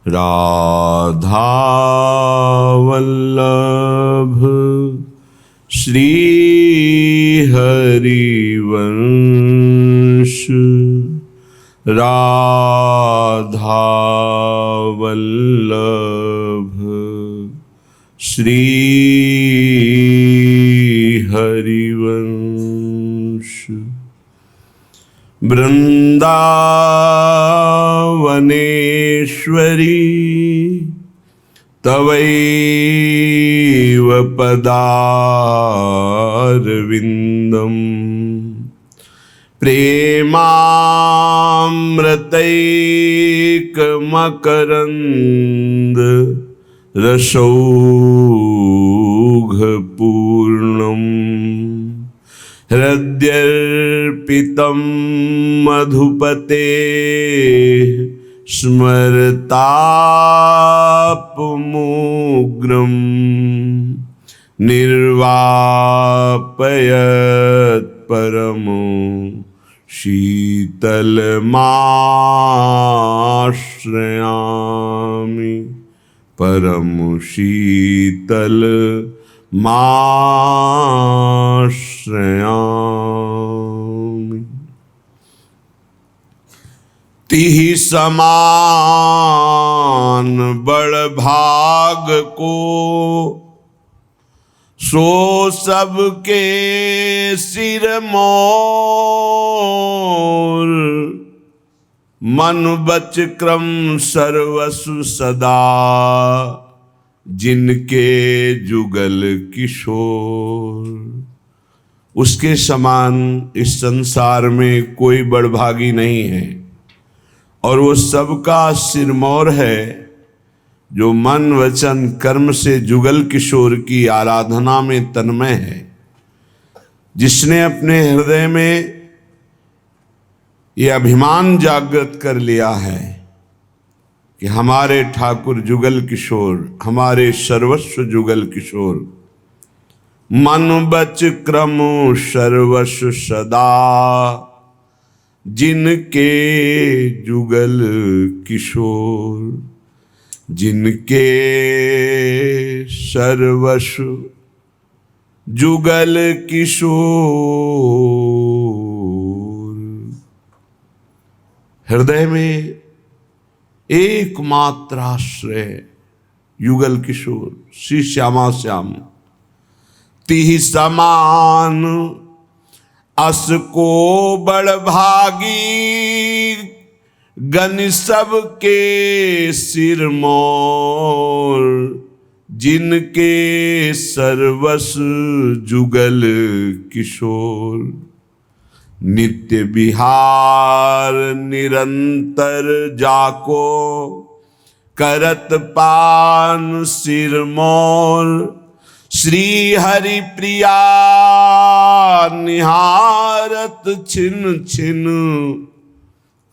राधा वल्लभ श्री हरिवंश राधा वल्लभ श्री हरिवंश। वृंदावनेश्वरी तवैव पदारविन्दम् प्रेमामृतैकमकरन्द रसौघपूर्णम् हृद्यर्पितं मधुपते स्मरतापमुग्रं निर्वापयत् परमो शीतलमाश्रयामि परमो शीतलमाश्रयामि। तिहि समान बड़भाग को सो सबके सिर मोर मन बच क्रम सर्वसु सदा जिनके जुगल किशोर। उसके समान इस संसार में कोई बड़भागी नहीं है और वो सबका सिरमौर है जो मन वचन कर्म से जुगल किशोर की आराधना में तन्मय है। जिसने अपने हृदय में ये अभिमान जागृत कर लिया है कि हमारे ठाकुर जुगल किशोर, हमारे सर्वस्व जुगल किशोर, मन बच क्रम सर्वस्व सदा जिनके जुगल किशोर, जिनके सर्वस्व जुगल किशोर। हृदय में एकमात्र आश्रय युगल किशोर श्री श्यामा श्याम। तिहि समान अस को बड़भागी गण सबके सिर मोर, जिनके सर्वस्व जुगल किशोर। नित्य विहार निरंतर जाको करत पान सिर मोर, श्री हरि प्रिया निहारत छिन छिन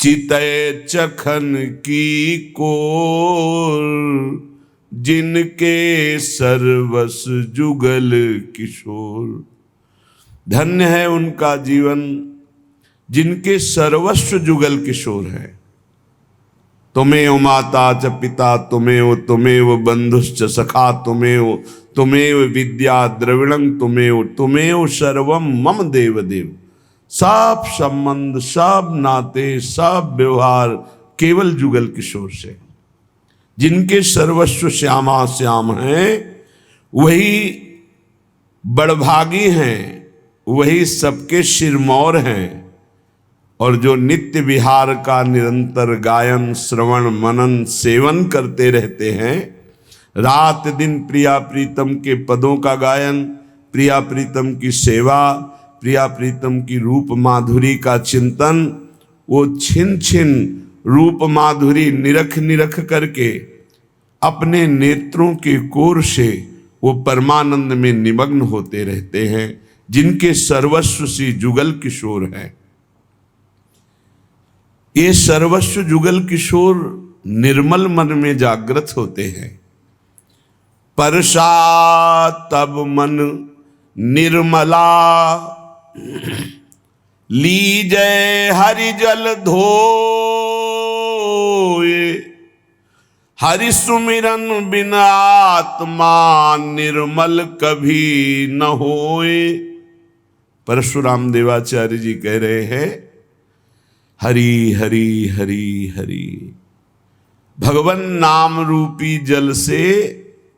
चितय चखन की कोर, जिनके सर्वस जुगल किशोर। धन्य है उनका जीवन जिनके सर्वस्व जुगल किशोर है। तुमेव माता च पिता तुमेव बंधुश्च सखा तुमेव विद्या द्रविणं तुमेव सर्वम मम देव देव। सब संबंध, सब नाते, सब व्यवहार केवल जुगल किशोर से। जिनके सर्वस्व श्यामा श्याम हैं वही बड़भागी हैं, वही सबके सिरमौर हैं। और जो नित्य विहार का निरंतर गायन श्रवण मनन सेवन करते रहते हैं, रात दिन प्रिया प्रीतम के पदों का गायन, प्रिया प्रीतम की सेवा, प्रिया प्रीतम की रूप माधुरी का चिंतन, वो छिन छिन रूप माधुरी निरख निरख करके अपने नेत्रों के कोर से वो परमानंद में निमग्न होते रहते हैं। जिनके सर्वस्व सी जुगल किशोर हैं। ये सर्वस्व जुगल किशोर निर्मल मन में जागृत होते हैं। परसा तब मन निर्मला लीजय हरि जल धोए, हरि सुमिरन बिन आत्मा निर्मल कभी न होए। परशुराम देवाचार्य जी कह रहे हैं हरि हरि हरि हरि। भगवान नाम रूपी जल से,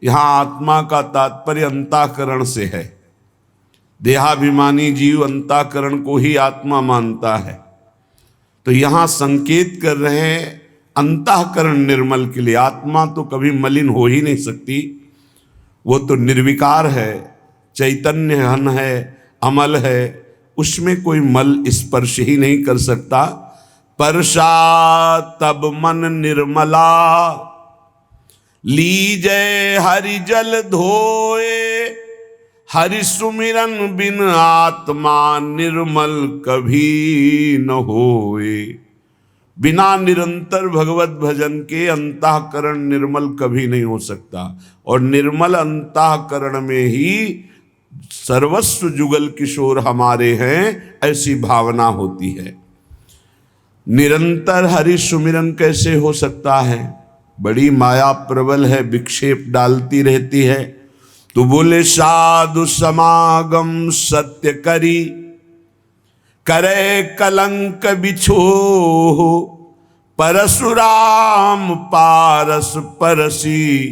यहां आत्मा का तात्पर्य अंतःकरण से है। देहाभिमानी जीव अंतःकरण को ही आत्मा मानता है, तो यहां संकेत कर रहे हैं अंतःकरण निर्मल के लिए। आत्मा तो कभी मलिन हो ही नहीं सकती, वो तो निर्विकार है, चैतन्य घन है, अमल है, उसमें कोई मल स्पर्श ही नहीं कर सकता। परशा तब मन निर्मला, लीजै हरि जल धोए। हरि सुमिरन बिन आत्मा निर्मल कभी न होए। बिना निरंतर भगवत भजन के अंतःकरण निर्मल कभी नहीं हो सकता, और निर्मल अंतःकरण में ही सर्वस्व जुगल किशोर हमारे हैं, ऐसी भावना होती है। निरंतर हरि सुमिरन कैसे हो सकता है? बड़ी माया प्रबल है, विक्षेप डालती रहती है। तो बोले साधु समागम सत्य करी, करे कलंक बिछो। परशुराम पारस परसी,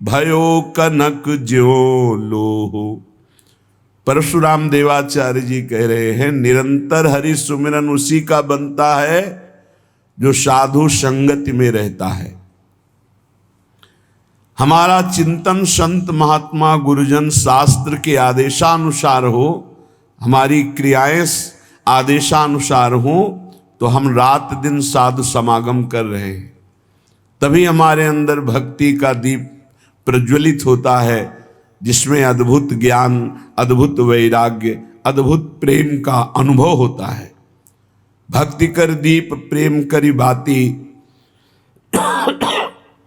भयो कनक ज्यो लोहो। परशुराम देवाचार्य जी कह रहे हैं निरंतर हरि सुमिरन उसी का बनता है जो साधु संगति में रहता है। हमारा चिंतन संत महात्मा गुरुजन शास्त्र के आदेशानुसार हो, हमारी क्रियाएं आदेशानुसार हो, तो हम रात दिन साधु समागम कर रहे हैं। तभी हमारे अंदर भक्ति का दीप प्रज्वलित होता है, जिसमें अद्भुत ज्ञान, अद्भुत वैराग्य, अद्भुत प्रेम का अनुभव होता है। भक्ति कर दीप प्रेम करी बाती,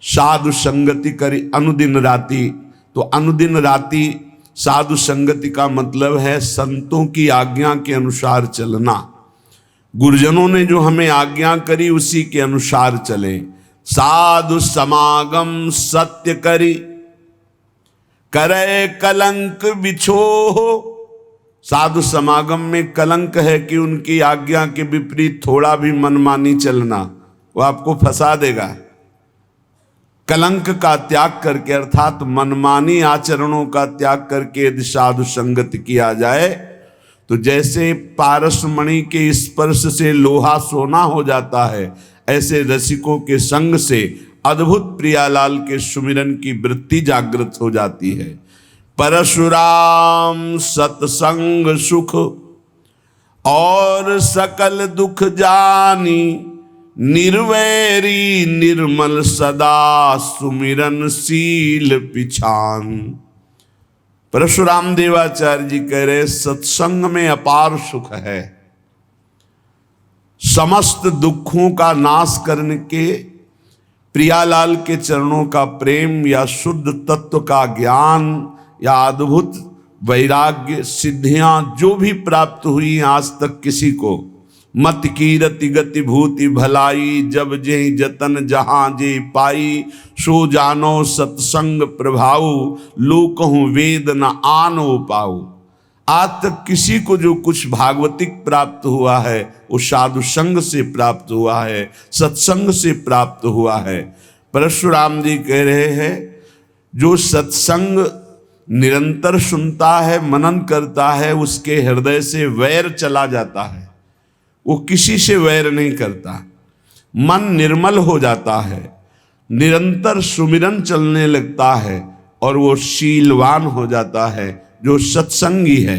साधु संगति करी अनुदिन राति। तो अनुदिन राति साधु संगति का मतलब है संतों की आज्ञा के अनुसार चलना। गुरुजनों ने जो हमें आज्ञा करी उसी के अनुसार चले। साधु समागम सत्य करी, करे कलंक बिछो। साधु समागम में कलंक है कि उनकी आज्ञा के विपरीत थोड़ा भी मनमानी चलना, वो आपको फंसा देगा। कलंक का त्याग करके, अर्थात मनमानी आचरणों का त्याग करके यदि साधु संगत किया जाए, तो जैसे पारसमणि के स्पर्श से लोहा सोना हो जाता है, ऐसे रसिकों के संग से अद्भुत प्रियालाल के सुमिरन की वृत्ति जागृत हो जाती है। परशुराम सत्संग सुख और सकल दुख जानी, निर्वैरी निर्मल सदा सुमिरन शील पिछान। परशुराम देवाचार्य जी कह रहे सत्संग में अपार सुख है। समस्त दुखों का नाश करने के, प्रियालाल के चरणों का प्रेम या शुद्ध तत्व का ज्ञान या अद्भुत वैराग्य सिद्धियां जो भी प्राप्त हुई आज तक किसी को, मत कीरति गति भूति भलाई, जब जे जतन जहां जे पाई, सो जानो सत्संग प्रभाऊ, लोकहु वेद न आनो पाऊ। आज तक किसी को जो कुछ भागवतिक प्राप्त हुआ है वो साधु संग से प्राप्त हुआ है, सत्संग से प्राप्त हुआ है। परशुराम जी कह रहे हैं जो सत्संग निरंतर सुनता है, मनन करता है, उसके हृदय से वैर चला जाता है। वो किसी से वैर नहीं करता, मन निर्मल हो जाता है, निरंतर सुमिरन चलने लगता है और वो शीलवान हो जाता है जो सत्संगी है।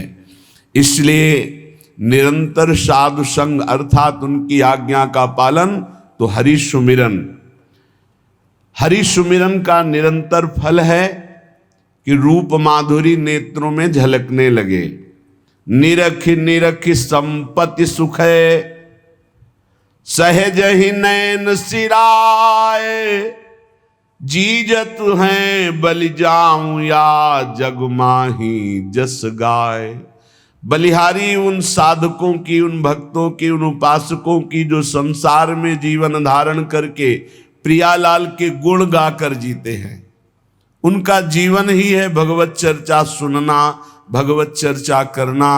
इसलिए निरंतर साधु संग अर्थात उनकी आज्ञा का पालन, तो हरि सुमिरन। हरि सुमिरन का निरंतर फल है कि रूप माधुरी नेत्रों में झलकने लगे। निरख निरख संपत्ति सुख है, सहज ही नैन सिराए, जीजत हैं बलि जाऊं या जग माही जस गाय। बलिहारी उन साधकों की, उन भक्तों की, उन उपासकों की जो संसार में जीवन धारण करके प्रियालाल के गुण गाकर जीते हैं। उनका जीवन ही है भगवत चर्चा सुनना, भगवत चर्चा करना,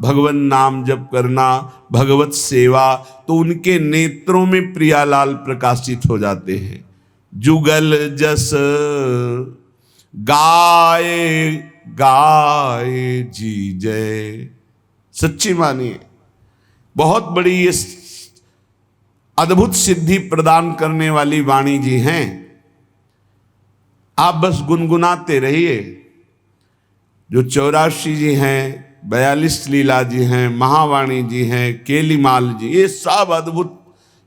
भगवत नाम जप करना, भगवत सेवा। तो उनके नेत्रों में प्रियालाल प्रकाशित हो जाते हैं। जुगल जस गाए गाए जी जय। सच्ची मानिए, बहुत बड़ी ये अद्भुत सिद्धि प्रदान करने वाली वाणी जी हैं। आप बस गुनगुनाते रहिए। जो 84 जी हैं, 42 लीला जी हैं, महावाणी जी हैं, केलीमाल जी, ये सब अद्भुत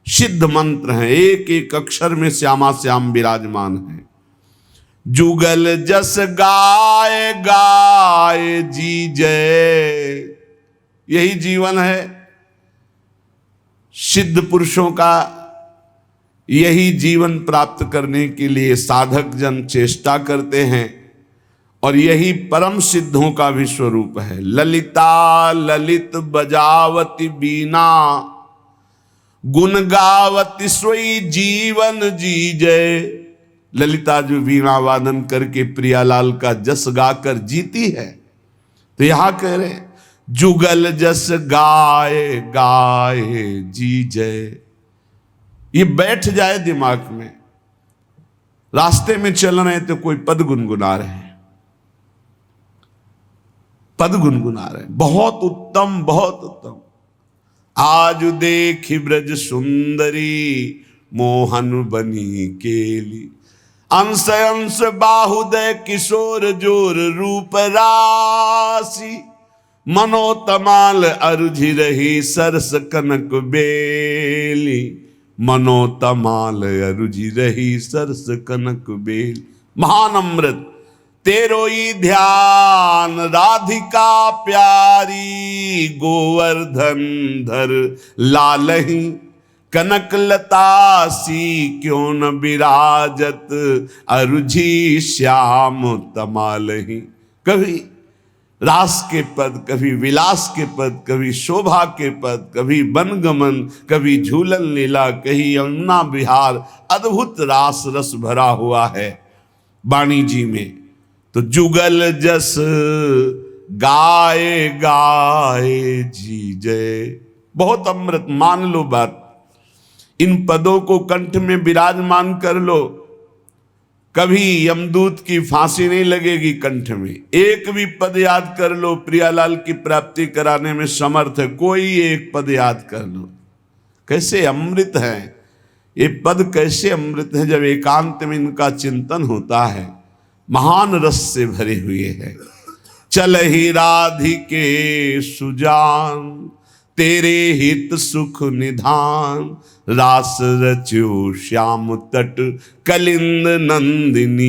सिद्ध मंत्र हैं। एक एक अक्षर में श्यामा श्याम विराजमान है। जुगल जस गाए गाए जी जय, यही जीवन है सिद्ध पुरुषों का। यही जीवन प्राप्त करने के लिए साधक जन चेष्टा करते हैं और यही परम सिद्धों का भी स्वरूप है। ललिता ललित बजावती बीना, गुण गावती सोई जीवन जी जय। ललिता जो वीणा वादन करके प्रियालाल का जस गाकर जीती है, तो यहां कह रहे हैं जुगल जस गाए गाए जी जय। ये बैठ जाए दिमाग में। रास्ते में चल रहे हैं तो कोई पद गुनगुना रहे हैं, पद गुनगुना रहे हैं। बहुत उत्तम, बहुत उत्तम। आज देखी ब्रज सुंदरी, मोहन बनी केली। अंश अंश बाहुदय किशोर जोर रूप राशि। मनोतमाल अरुझि रही सरस कनक बेली। मनोतमाल अरुझि रही सरस कनक बेल। महान अमृत तेरो ही ध्यान, राधिका प्यारी। गोवर्धन धर लालही, कनक लता सी क्यों न विराजत। अरुझि श्याम तमालही। कभी रास के पद, कभी विलास के पद, कभी शोभा के पद, कभी वनगमन, कभी झूलन लीला, कहीं यमुना विहार। अद्भुत रास रस भरा हुआ है वाणी जी में। तो जुगल जस गाए गाए जी जय। बहुत अमृत, मान लो बात। इन पदों को कंठ में विराजमान कर लो, कभी यमदूत की फांसी नहीं लगेगी कंठ में। एक भी पद याद कर लो, प्रियालाल की प्राप्ति कराने में समर्थ है। कोई एक पद याद कर लो। कैसे अमृत है ये पद, कैसे अमृत है जब एकांत में इनका चिंतन होता है। महान रस से भरे हुए हैं। चल ही राधिके सुजान, तेरे हित सुख निधान। रास रच्यो श्याम तट कलिंद नंदिनी।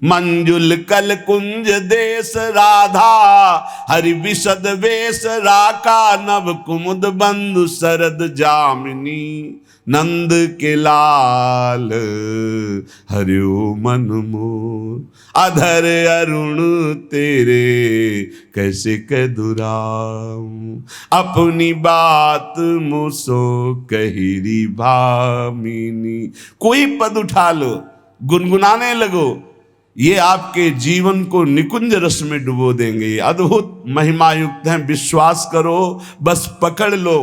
मंजुल कल कुंज देश राधा, हरि विशद वेश राका। नव कुमुद बंधु शरद जामिनी। नंद के लाल हरियो मन मोर। अधर अरुण तेरे कैसे कह दुराऊं। अपनी बात मुसो कहिरी भामिनी। कोई पद उठा लो, गुनगुनाने लगो, ये आपके जीवन को निकुंज रस में डुबो देंगे। अद्भुत महिमा युक्त हैं। विश्वास करो, बस पकड़ लो।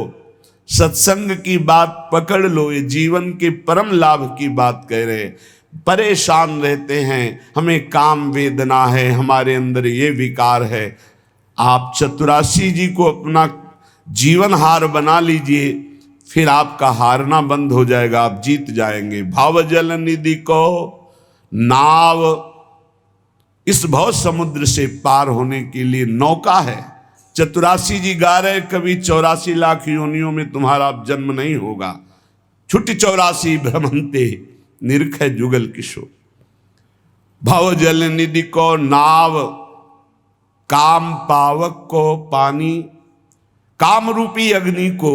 सत्संग की बात पकड़ लो। ये जीवन के परम लाभ की बात कह रहे। परेशान रहते हैं, हमें काम वेदना है, हमारे अंदर ये विकार है। आप चतुरासी जी को अपना जीवन हार बना लीजिए, फिर आपका हारना बंद हो जाएगा, आप जीत जाएंगे। भाव जल निधि को नाव, इस भव समुद्र से पार होने के लिए नौका है। चतुरासी जी गा रहे, कभी 84 लाख योनियों में तुम्हारा जन्म नहीं होगा। छुट्टी 84 भ्रमंते निरख जुगल किशोर। भव जल निधि को नाव, काम पावक को पानी। काम रूपी अग्नि को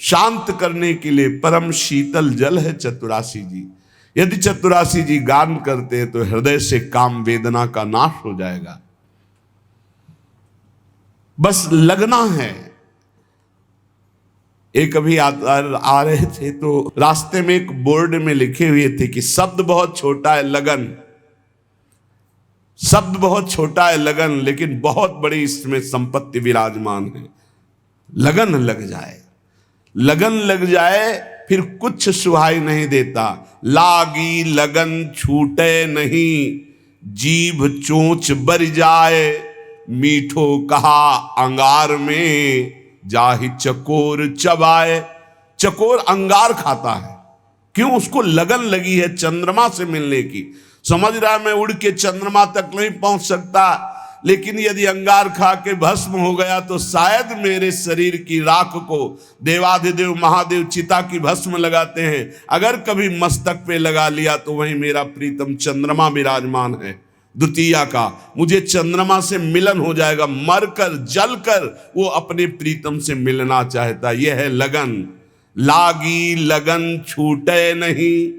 शांत करने के लिए परम शीतल जल है चतुरासी जी। यदि चतुरासी जी गान करते तो हृदय से काम वेदना का नाश हो जाएगा। बस लगना है। एक अभी आ रहे थे तो रास्ते में एक बोर्ड में लिखे हुए थे कि शब्द बहुत छोटा है लगन, शब्द बहुत छोटा है लगन, लेकिन बहुत बड़ी इसमें संपत्ति विराजमान है। लगन लग जाए, लगन लग जाए, फिर कुछ सुहाई नहीं देता। लागी लगन छूटे नहीं, जीभ चोंच बर जाए, मीठो कहा अंगार में, जाहि चकोर चबाए। चकोर अंगार खाता है, क्यों? उसको लगन लगी है चंद्रमा से मिलने की। समझ रहा है मैं उड़ के चंद्रमा तक नहीं पहुंच सकता, लेकिन यदि अंगार खा के भस्म हो गया तो शायद मेरे शरीर की राख को देवाधिदेव महादेव चिता की भस्म लगाते हैं, अगर कभी मस्तक पे लगा लिया तो वहीं मेरा प्रीतम चंद्रमा विराजमान है द्वितीया का, मुझे चंद्रमा से मिलन हो जाएगा। मरकर जलकर वो अपने प्रीतम से मिलना चाहता। यह है लगन। लागी लगन छूटे नहीं,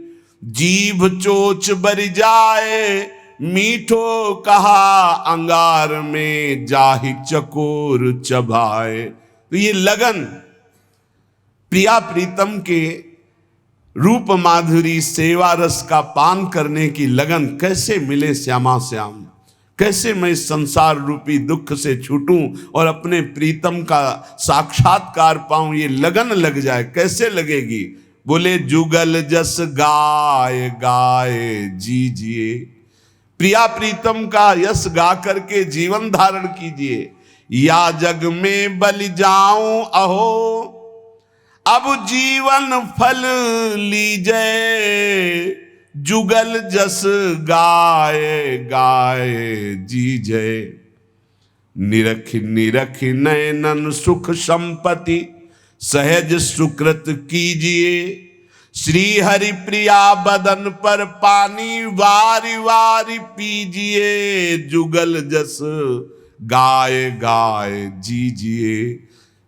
जीभ चोच बर जाए, मीठो कहा अंगार में, जाहि चकोर चबाए। तो ये लगन प्रिया प्रीतम के रूप माधुरी सेवा रस का पान करने की लगन कैसे मिले श्यामा श्याम, कैसे मैं इस संसार रूपी दुख से छूटूं और अपने प्रीतम का साक्षात्कार पाऊं। ये लगन लग जाए, कैसे लगेगी? बोले जुगल जस गाय गाए जीजिए, प्रिया प्रीतम का यश गा करके जीवन धारण कीजिए। या जग में बलि जाऊं अहो, अब जीवन फल लीजे, जुगल जस गाए गाए जीजे। निरख निरख नयनन सुख संपत्ति, सहज सुकृत कीजिए, श्री हरि प्रिया बदन पर पानी वारी वारी पीजिए, जुगल जस गाए गाए जीजिए।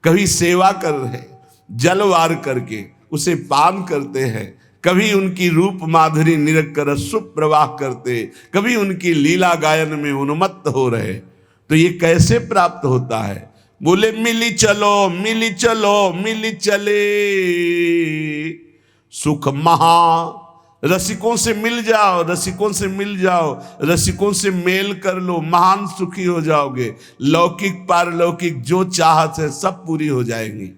कभी सेवा कर रहे, जलवार करके उसे पान करते हैं, कभी उनकी रूप माधुरी निरख कर सुप्रवाह करते, कभी उनकी लीला गायन में उन्मत्त हो रहे। तो ये कैसे प्राप्त होता है? बोले मिली चलो मिली चलो मिली चले, सुख महा। रसिकों से मिल जाओ, रसिकों से मिल जाओ, रसिकों से मेल कर लो, महान सुखी हो जाओगे। लौकिक पारलौकिक जो चाहत है सब पूरी हो जाएंगी,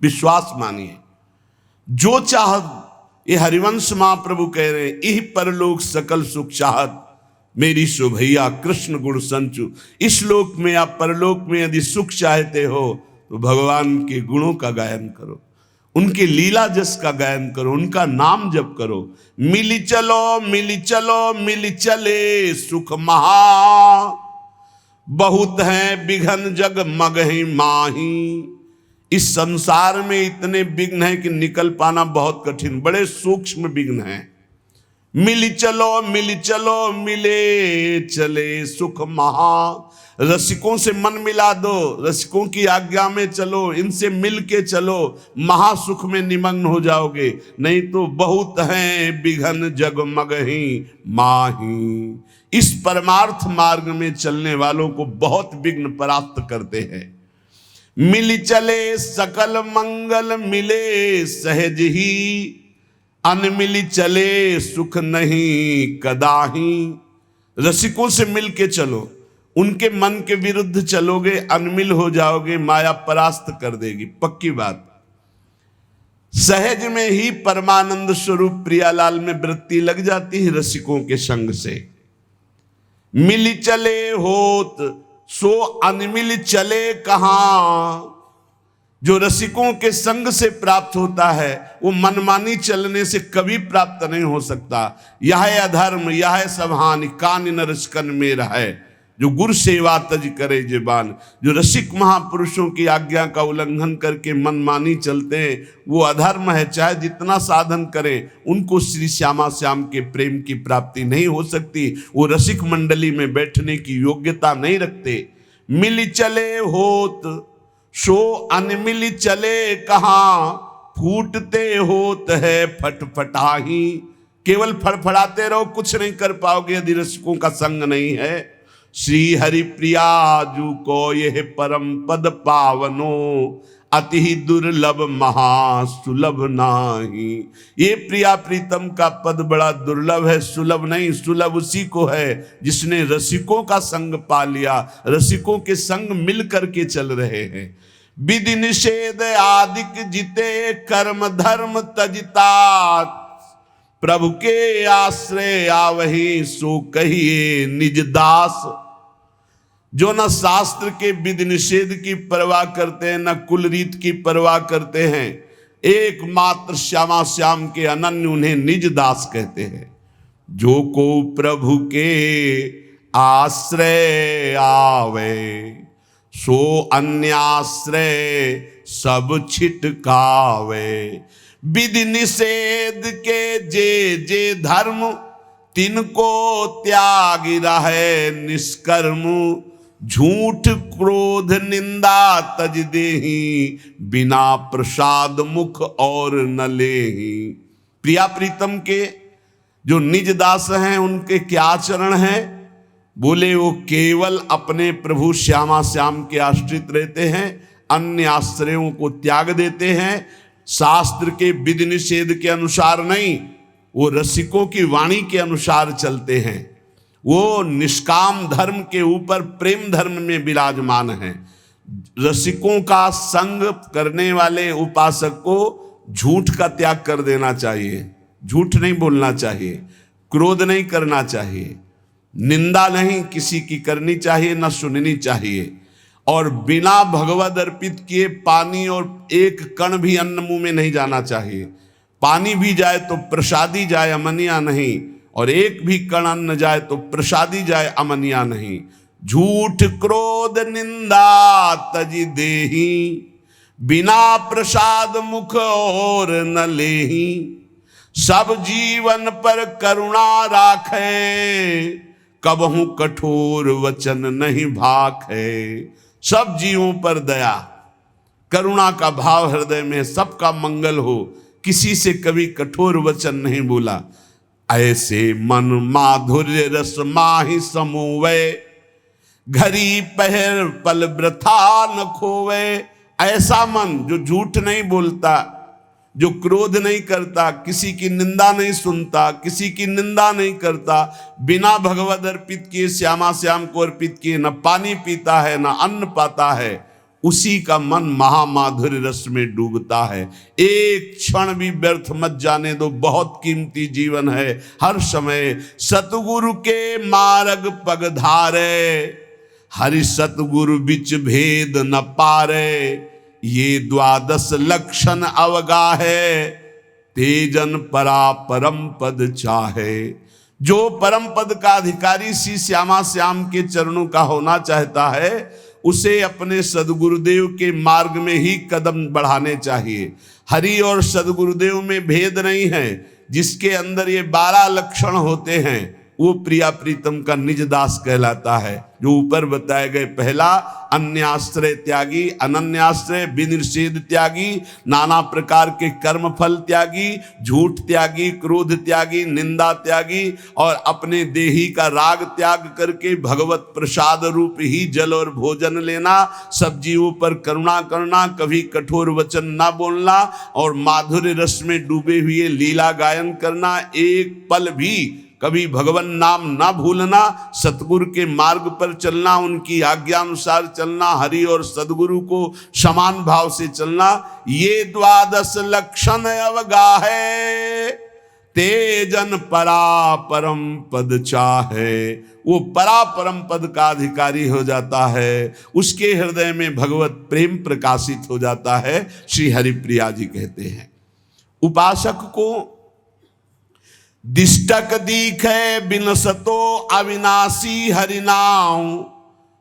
विश्वास मानिए। जो चाहत, ये हरिवंश महाप्रभु कह रहे हैं, इह परलोक सकल सुख चाहत, मेरी शोभैया कृष्ण गुण संचु। इस लोक में या परलोक में यदि सुख चाहते हो तो भगवान के गुणों का गायन करो, उनके लीला जस का गायन करो, उनका नाम जप करो। मिली चलो मिली चलो मिली चले, सुख महा। बहुत हैं बिघन जग मगहि माही, इस संसार में इतने विघ्न हैं कि निकल पाना बहुत कठिन, बड़े सूक्ष्म विघ्न हैं। मिली चलो मिले चले, सुख महा। रसिकों से मन मिला दो, रसिकों की आज्ञा में चलो, इनसे मिल के चलो, महासुख में निमग्न हो जाओगे। नहीं तो बहुत हैं बिघन जगमगहि माही, इस परमार्थ मार्ग में चलने वालों को बहुत विघ्न परास्त करते हैं। मिल चले सकल मंगल मिले सहज ही, अनमिल चले सुख नहीं कदाही। रसिकों से मिल के चलो, उनके मन के विरुद्ध चलोगे, अनमिल हो जाओगे, माया परास्त कर देगी, पक्की बात। सहज में ही परमानंद स्वरूप प्रियालाल में वृत्ति लग जाती है रसिकों के संग से। मिल चले होत सो अनमिल चले कहाँ, जो रसिकों के संग से प्राप्त होता है वो मनमानी चलने से कभी प्राप्त नहीं हो सकता। यह अधर्म यह सब हानि, कान न रसिकन में रहे, जो गुरु सेवा तज करे जेबान। जो रसिक महापुरुषों की आज्ञा का उल्लंघन करके मनमानी चलते हैं वो अधर्म है, चाहे जितना साधन करें उनको श्री श्यामा श्याम के प्रेम की प्राप्ति नहीं हो सकती, वो रसिक मंडली में बैठने की योग्यता नहीं रखते। मिल चले होत सो अनमिल चले कहाँ, फूटते होत है फटफटाही। केवल फड़फड़ाते रहो, कुछ नहीं कर पाओगे यदि रसिकों का संग नहीं है। श्री हरि प्रिया जू को यह परम पद पावनो, अति दुर्लभ महासुलभ नाही। ये प्रिया प्रीतम का पद बड़ा दुर्लभ है, सुलभ नहीं। सुलभ उसी को है जिसने रसिकों का संग पा लिया, रसिकों के संग मिल करके चल रहे हैं। विधि निषेध आदिक जिते कर्म धर्म तजता, प्रभु के आश्रय आवहि सो कहिए निज दास। जो न शास्त्र के विधि निषेध की परवाह करते हैं, न कुल रीत की परवाह करते हैं, एकमात्र श्यामा श्याम के अनन्य उन्हें निज दास कहते हैं। जो को प्रभु के आश्रय आवे, सो अन्याश्रय सब छिटकावे। विधि निषेध के जे जे धर्म, तिनको त्याग रहे निष्कर्म। झूठ क्रोध निंदा तज देही, बिना प्रसाद मुख और न लेही। प्रिया प्रीतम के जो निज दास हैं उनके क्या चरण हैं? बोले वो केवल अपने प्रभु श्यामा श्याम के आश्रित रहते हैं, अन्य आश्रयों को त्याग देते हैं। शास्त्र के विधि निषेध के अनुसार नहीं, वो रसिकों की वाणी के अनुसार चलते हैं। वो निष्काम धर्म के ऊपर प्रेम धर्म में विराजमान हैं। रसिकों का संग करने वाले उपासक को झूठ का त्याग कर देना चाहिए, झूठ नहीं बोलना चाहिए, क्रोध नहीं करना चाहिए, निंदा नहीं किसी की करनी चाहिए, न सुननी चाहिए, और बिना भगवद अर्पित किए पानी और एक कण भी अन्न मुंह में नहीं जाना चाहिए। पानी भी जाए तो प्रसादी जाए, अमनिया नहीं, और एक भी कण अन्न जाए तो प्रसादी जाए, अमनिया नहीं। झूठ क्रोध निंदा तजी देही, बिना प्रसाद मुख और न लेही। सब जीवन पर करुणा राखे, कबहू कठोर वचन नहीं भाखे। सब जीवों पर दया करुणा का भाव हृदय में, सबका मंगल हो, किसी से कभी कठोर वचन नहीं बोला। ऐसे मन माधुर्य रस माहि समूवे, घड़ी पहर पल वृथा न खोवे। ऐसा मन जो झूठ नहीं बोलता, जो क्रोध नहीं करता, किसी की निंदा नहीं सुनता, किसी की निंदा नहीं करता, बिना भगवद अर्पित किए श्यामा श्याम को अर्पित किए न पानी पीता है न अन्न पाता है, उसी का मन महामाधुर्य रस में डूबता है। एक क्षण भी व्यर्थ मत जाने दो, बहुत कीमती जीवन है। हर समय सतगुरु के मार्ग पग धारे, हरि सतगुरु बिच भेद न पारे। ये द्वादश लक्षण अवगाहे, तेजन परा परम पद चाहे। जो परम पद का अधिकारी श्री श्यामा श्याम के चरणों का होना चाहता है, उसे अपने सदगुरुदेव के मार्ग में ही कदम बढ़ाने चाहिए। हरि और सदगुरुदेव में भेद नहीं है। जिसके अंदर ये 12 लक्षण होते हैं वो प्रिया प्रीतम का निज दास कहलाता है। जो ऊपर बताए गए, पहला अन्याश्रय त्यागी, अनन्याश्रय विनिषेध त्यागी, नाना प्रकार के कर्म फल त्यागी, झूठ त्यागी, क्रोध त्यागी, निंदा त्यागी, और अपने देही का राग त्याग करके भगवत प्रसाद रूप ही जल और भोजन लेना, सब जीवों पर करुणा करना, कभी कठोर वचन ना बोलना, और माधुर्य रस में डूबे हुए लीला गायन करना, एक पल भी कभी भगवान नाम ना भूलना, सतगुरु के मार्ग पर चलना, उनकी आज्ञा अनुसार चलना, हरि और सदगुरु को समान भाव से चलना। ये द्वादश लक्षण अवगाहे, तेजन परा परम पद चाहे। वो परा परम पद का अधिकारी हो जाता है, उसके हृदय में भगवत प्रेम प्रकाशित हो जाता है। श्री हरिप्रिया जी कहते हैं, उपासक को दिष्टक दीखे बिनसतो अविनाशी हरिनाम,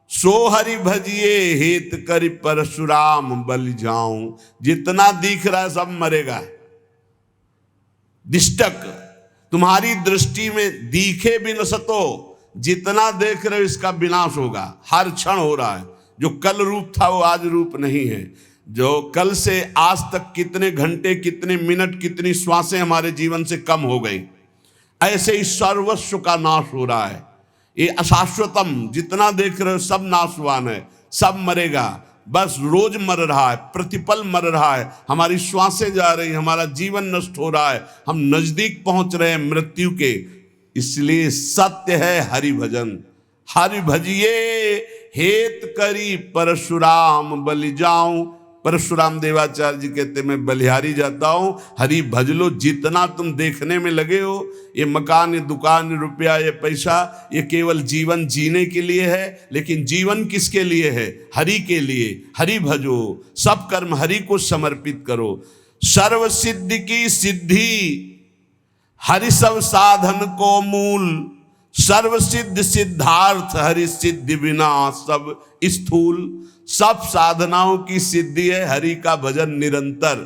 सो हरि भजिए हेत करि परशुराम बलि जाऊं। जितना दिख रहा है सब मरेगा। दिष्टक तुम्हारी दृष्टि में दिखे बिनसतो, जितना देख रहे हो इसका विनाश होगा, हर क्षण हो रहा है। जो कल रूप था वो आज रूप नहीं है। जो कल से आज तक कितने घंटे, कितने मिनट, कितनी श्वासें हमारे जीवन से कम हो गई, ऐसे ही सर्वस्व का नाश हो रहा है। ये अशाश्वतम जितना देख रहे हो सब नाशवान है, सब मरेगा। बस रोज मर रहा है, प्रतिपल मर रहा है, हमारी श्वासें जा रही, हमारा जीवन नष्ट हो रहा है, हम नजदीक पहुंच रहे हैं मृत्यु के। इसलिए सत्य है हरि भजन। हरि भजिए हेत करी परशुराम बलि जाऊं। परशुराम देवाचार्य जी कहते मैं बलिहारी जाता हूं, हरि भज लो। जितना तुम देखने में लगे हो, ये मकान, ये दुकान, ये रुपया, ये पैसा, ये केवल जीवन जीने के लिए है, लेकिन जीवन किसके लिए है? हरि के लिए। हरि भजो, सब कर्म हरि को समर्पित करो। सर्व सिद्धि की सिद्धि हरि सब साधन को मूल। सर्व सिद्ध सिद्धार्थ हरि सिद्धि बिना सब स्थूल। सब साधनाओं की सिद्धि है हरि का भजन निरंतर।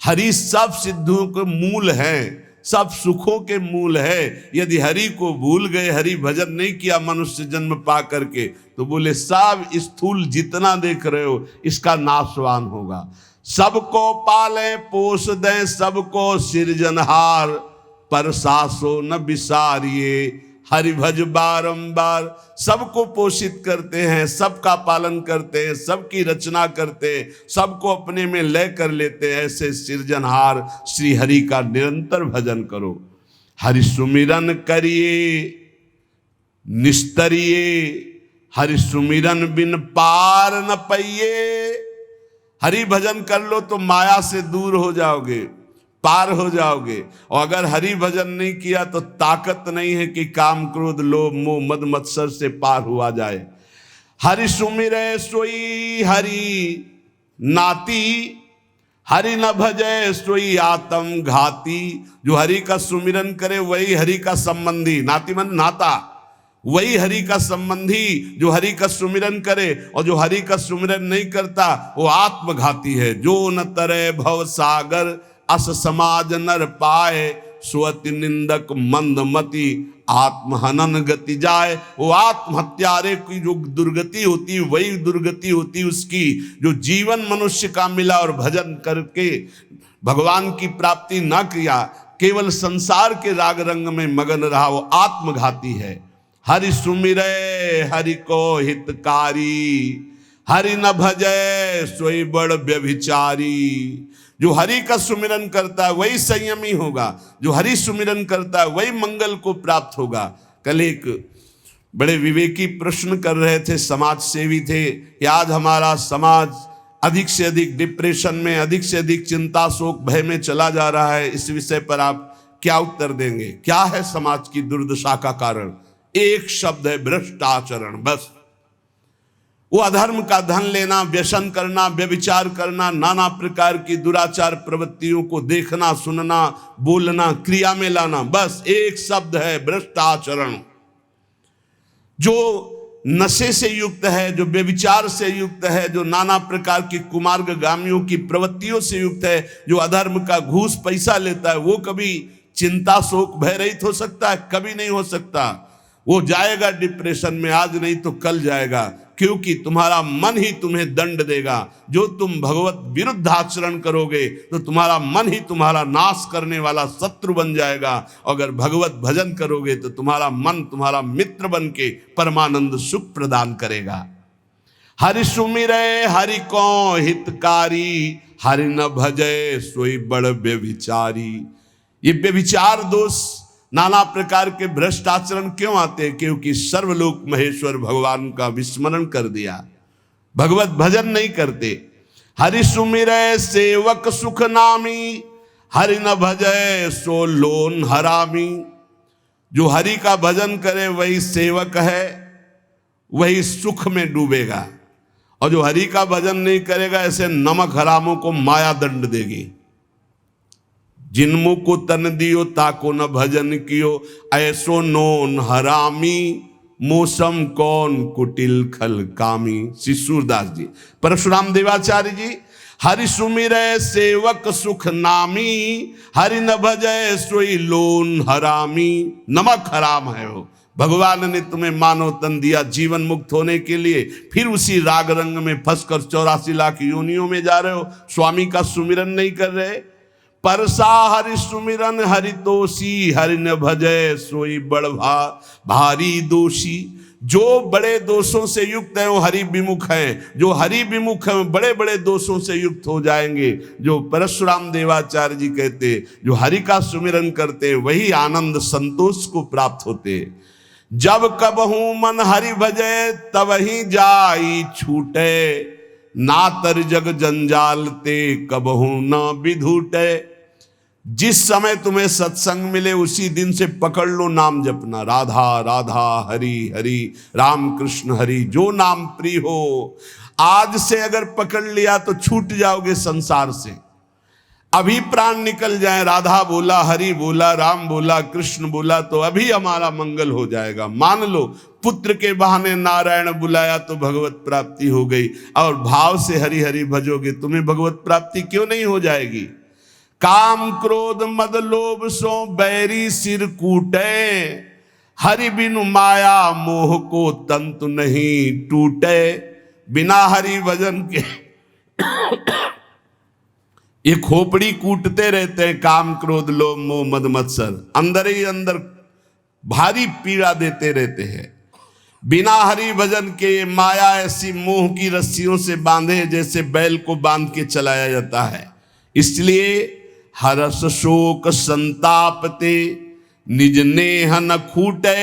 हरि सब सिद्धियों के मूल है, सब सुखों के मूल है। यदि हरि को भूल गए, हरि भजन नहीं किया मनुष्य जन्म पा करके, तो बोले सब स्थूल जितना देख रहे हो इसका नाशवान होगा। सबको पाले पोस दें, सबको सिरजनहार, पर सासो न विसारिए हरि भज बारंबार। सबको पोषित करते हैं, सबका पालन करते हैं, सबकी रचना करते हैं, सबको अपने में लय कर लेते हैं। ऐसे सृजनहार श्री हरि का निरंतर भजन करो। हरि सुमिरन करिए निस्तरिए, हरि सुमिरन बिन पार न पाइए। हरि भजन कर लो तो माया से दूर हो जाओगे, पार हो जाओगे। और अगर हरि भजन नहीं किया तो ताकत नहीं है कि काम क्रोध लोभ मोह मद मत्सर से पार हुआ जाए। हरि सुमिरे सोई हरि नाती, हरि न भजे सोई आत्म घाती। जो हरि का सुमिरन करे वही हरि का संबंधी, नाती मन नाता, वही हरि का संबंधी जो हरि का सुमिरन करे। और जो हरि का सुमिरन नहीं करता वो आत्मघाती है। जो न तरे भव सागर अस समाज नर पाए, सुअति निंदक मंदमति आत्महनन गति जाए। वो आत्महत्यारे की जो दुर्गति होती वही दुर्गति होती उसकी जो जीवन मनुष्य का मिला और भजन करके भगवान की प्राप्ति न किया, केवल संसार के राग रंग में मगन रहा, वो आत्मघाती है। हरि सुमिरे हरि को हितकारी, हरि न भजे सोई बड़ व्यभिचारी। जो हरि का सुमिरन करता है वही संयमी होगा, जो हरि सुमिरन करता है वही मंगल को प्राप्त होगा। कल एक बड़े विवेकी प्रश्न कर रहे थे, समाज सेवी थे, कि आज हमारा समाज अधिक से अधिक डिप्रेशन में, अधिक से अधिक चिंता शोक भय में चला जा रहा है। इस विषय पर आप क्या उत्तर देंगे? क्या है समाज की दुर्दशा का कारण? एक शब्द है, भ्रष्टाचरण। बस वो अधर्म का धन लेना, व्यसन करना, व्यभिचार करना, नाना प्रकार की दुराचार प्रवृत्तियों को देखना, सुनना, बोलना, क्रिया में लाना, बस एक शब्द है, भ्रष्टाचरण। जो नशे से युक्त है, जो व्यभिचार से युक्त है, जो नाना प्रकार की कुमार्गामियों की प्रवृत्तियों से युक्त है, जो अधर्म का घूस पैसा लेता है, वो कभी चिंता शोक भय रहित हो सकता है? कभी नहीं हो सकता। वो जाएगा डिप्रेशन में, आज नहीं तो कल जाएगा, क्योंकि तुम्हारा मन ही तुम्हें दंड देगा। जो तुम भगवत विरुद्ध आचरण करोगे तो तुम्हारा मन ही तुम्हारा नाश करने वाला शत्रु बन जाएगा। अगर भगवत भजन करोगे तो तुम्हारा मन तुम्हारा मित्र बन के परमानंद सुख प्रदान करेगा। हरि सुमिरे हरि को हितकारी, हरि न भजे सोई बड़ व्यभिचारी। ये व्यभिचार दोष, नाना प्रकार के भ्रष्ट आचरण क्यों आते हैं? क्योंकि सर्वलोक महेश्वर भगवान का विस्मरण कर दिया, भगवत भजन नहीं करते। हरि सुमिरे सेवक सुख नामी, हरि न भजे सो लोन हरामी। जो हरि का भजन करे वही सेवक है, वही सुख में डूबेगा। और जो हरि का भजन नहीं करेगा, ऐसे नमक हरामों को माया दंड देगी। जिनमु को तन दियो ताको न भजन कियो, ऐसो नोन हरामी मौसम कौन कुटिल खल कामी। श्री सूरदास जी। परशुराम देवाचार्य जी। हरि सुमिरे सेवक सुख नामी, हरि न भजय सोई लोन हरामी। नमक हराम है वो। भगवान ने तुम्हें मानव तन दिया जीवन मुक्त होने के लिए, फिर उसी राग रंग में फंसकर 84 लाख योनियों में जा रहे हो, स्वामी का सुमिरन नहीं कर रहे। परसा हरि सुमिरन हरि तोषी, हरि न भजय सोई बड़ भारी दोषी। जो बड़े दोषों से युक्त है वो हरि विमुख हैं, जो हरि विमुख हैं बड़े बड़े दोषों से युक्त हो जाएंगे। जो परशुराम देवाचार्य जी कहते, जो हरि का सुमिरन करते वही आनंद संतोष को प्राप्त होते। जब कबहू मन हरि भजय तब ही जाई छूटे, ना तर जग जंजाल ते कबहू न विधूटे। जिस समय तुम्हें सत्संग मिले उसी दिन से पकड़ लो नाम जपना, राधा राधा हरि हरि राम कृष्ण हरि, जो नाम प्रिय हो। आज से अगर पकड़ लिया तो छूट जाओगे संसार से। अभी प्राण निकल जाए, राधा बोला, हरि बोला, राम बोला, कृष्ण बोला तो अभी हमारा मंगल हो जाएगा। मान लो पुत्र के बहाने नारायण बुलाया तो भगवत प्राप्ति हो गई, और भाव से हरि हरि भजोगे तुम्हें भगवत प्राप्ति क्यों नहीं हो जाएगी। काम क्रोध मद लोभ सो बैरी सिर कूटे, हरि बिनु माया मोह को तंतु नहीं टूटे। बिना हरि भजन के ये खोपड़ी कूटते रहते हैं, काम क्रोध लोभ मोह मद मत्सर अंदर ही अंदर भारी पीड़ा देते रहते हैं। बिना हरि भजन के माया ऐसी मोह की रस्सियों से बांधे जैसे बैल को बांध के चलाया जाता है। इसलिए हरस शोक संतापते निज नेह न खूटे,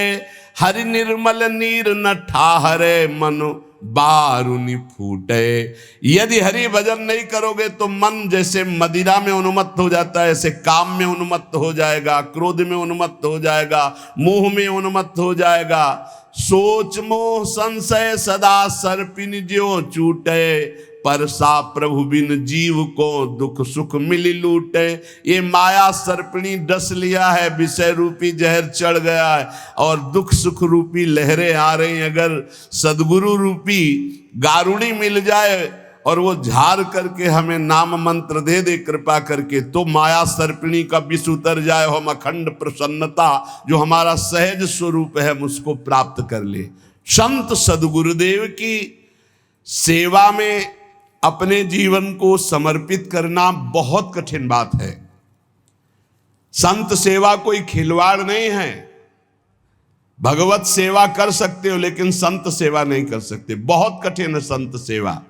हरि निर्मल नीर न ठाहरे मन बारुनि फूटे। यदि हरि भजन नहीं करोगे तो मन जैसे मदिरा में उन्मत्त हो जाता है, ऐसे काम में उन्मत्त हो जाएगा, क्रोध में उन्मत्त हो जाएगा, मोह में उन्मत्त हो जाएगा। सोच मोह संशय सदा सर्पिन ज्यों चूटे, परसा प्रभु बिन जीव को दुख सुख मिली लूटे। ये माया सर्पिणी डस लिया है, विषय रूपी जहर चढ़ गया है और दुख सुख रूपी लहरें आ रही। अगर सदगुरु रूपी गारुड़ी मिल जाए और वो झाड़ करके हमें नाम मंत्र दे दे कृपा करके, तो माया सर्पिणी का विष उतर जाए, हम अखंड प्रसन्नता जो हमारा सहज स्वरूप है हम उसको प्राप्त कर ले। संत सदगुरुदेव की सेवा में अपने जीवन को समर्पित करना बहुत कठिन बात है। संत सेवा कोई खिलवाड़ नहीं है। भगवत सेवा कर सकते हो लेकिन संत सेवा नहीं कर सकते, बहुत कठिन है संत सेवा।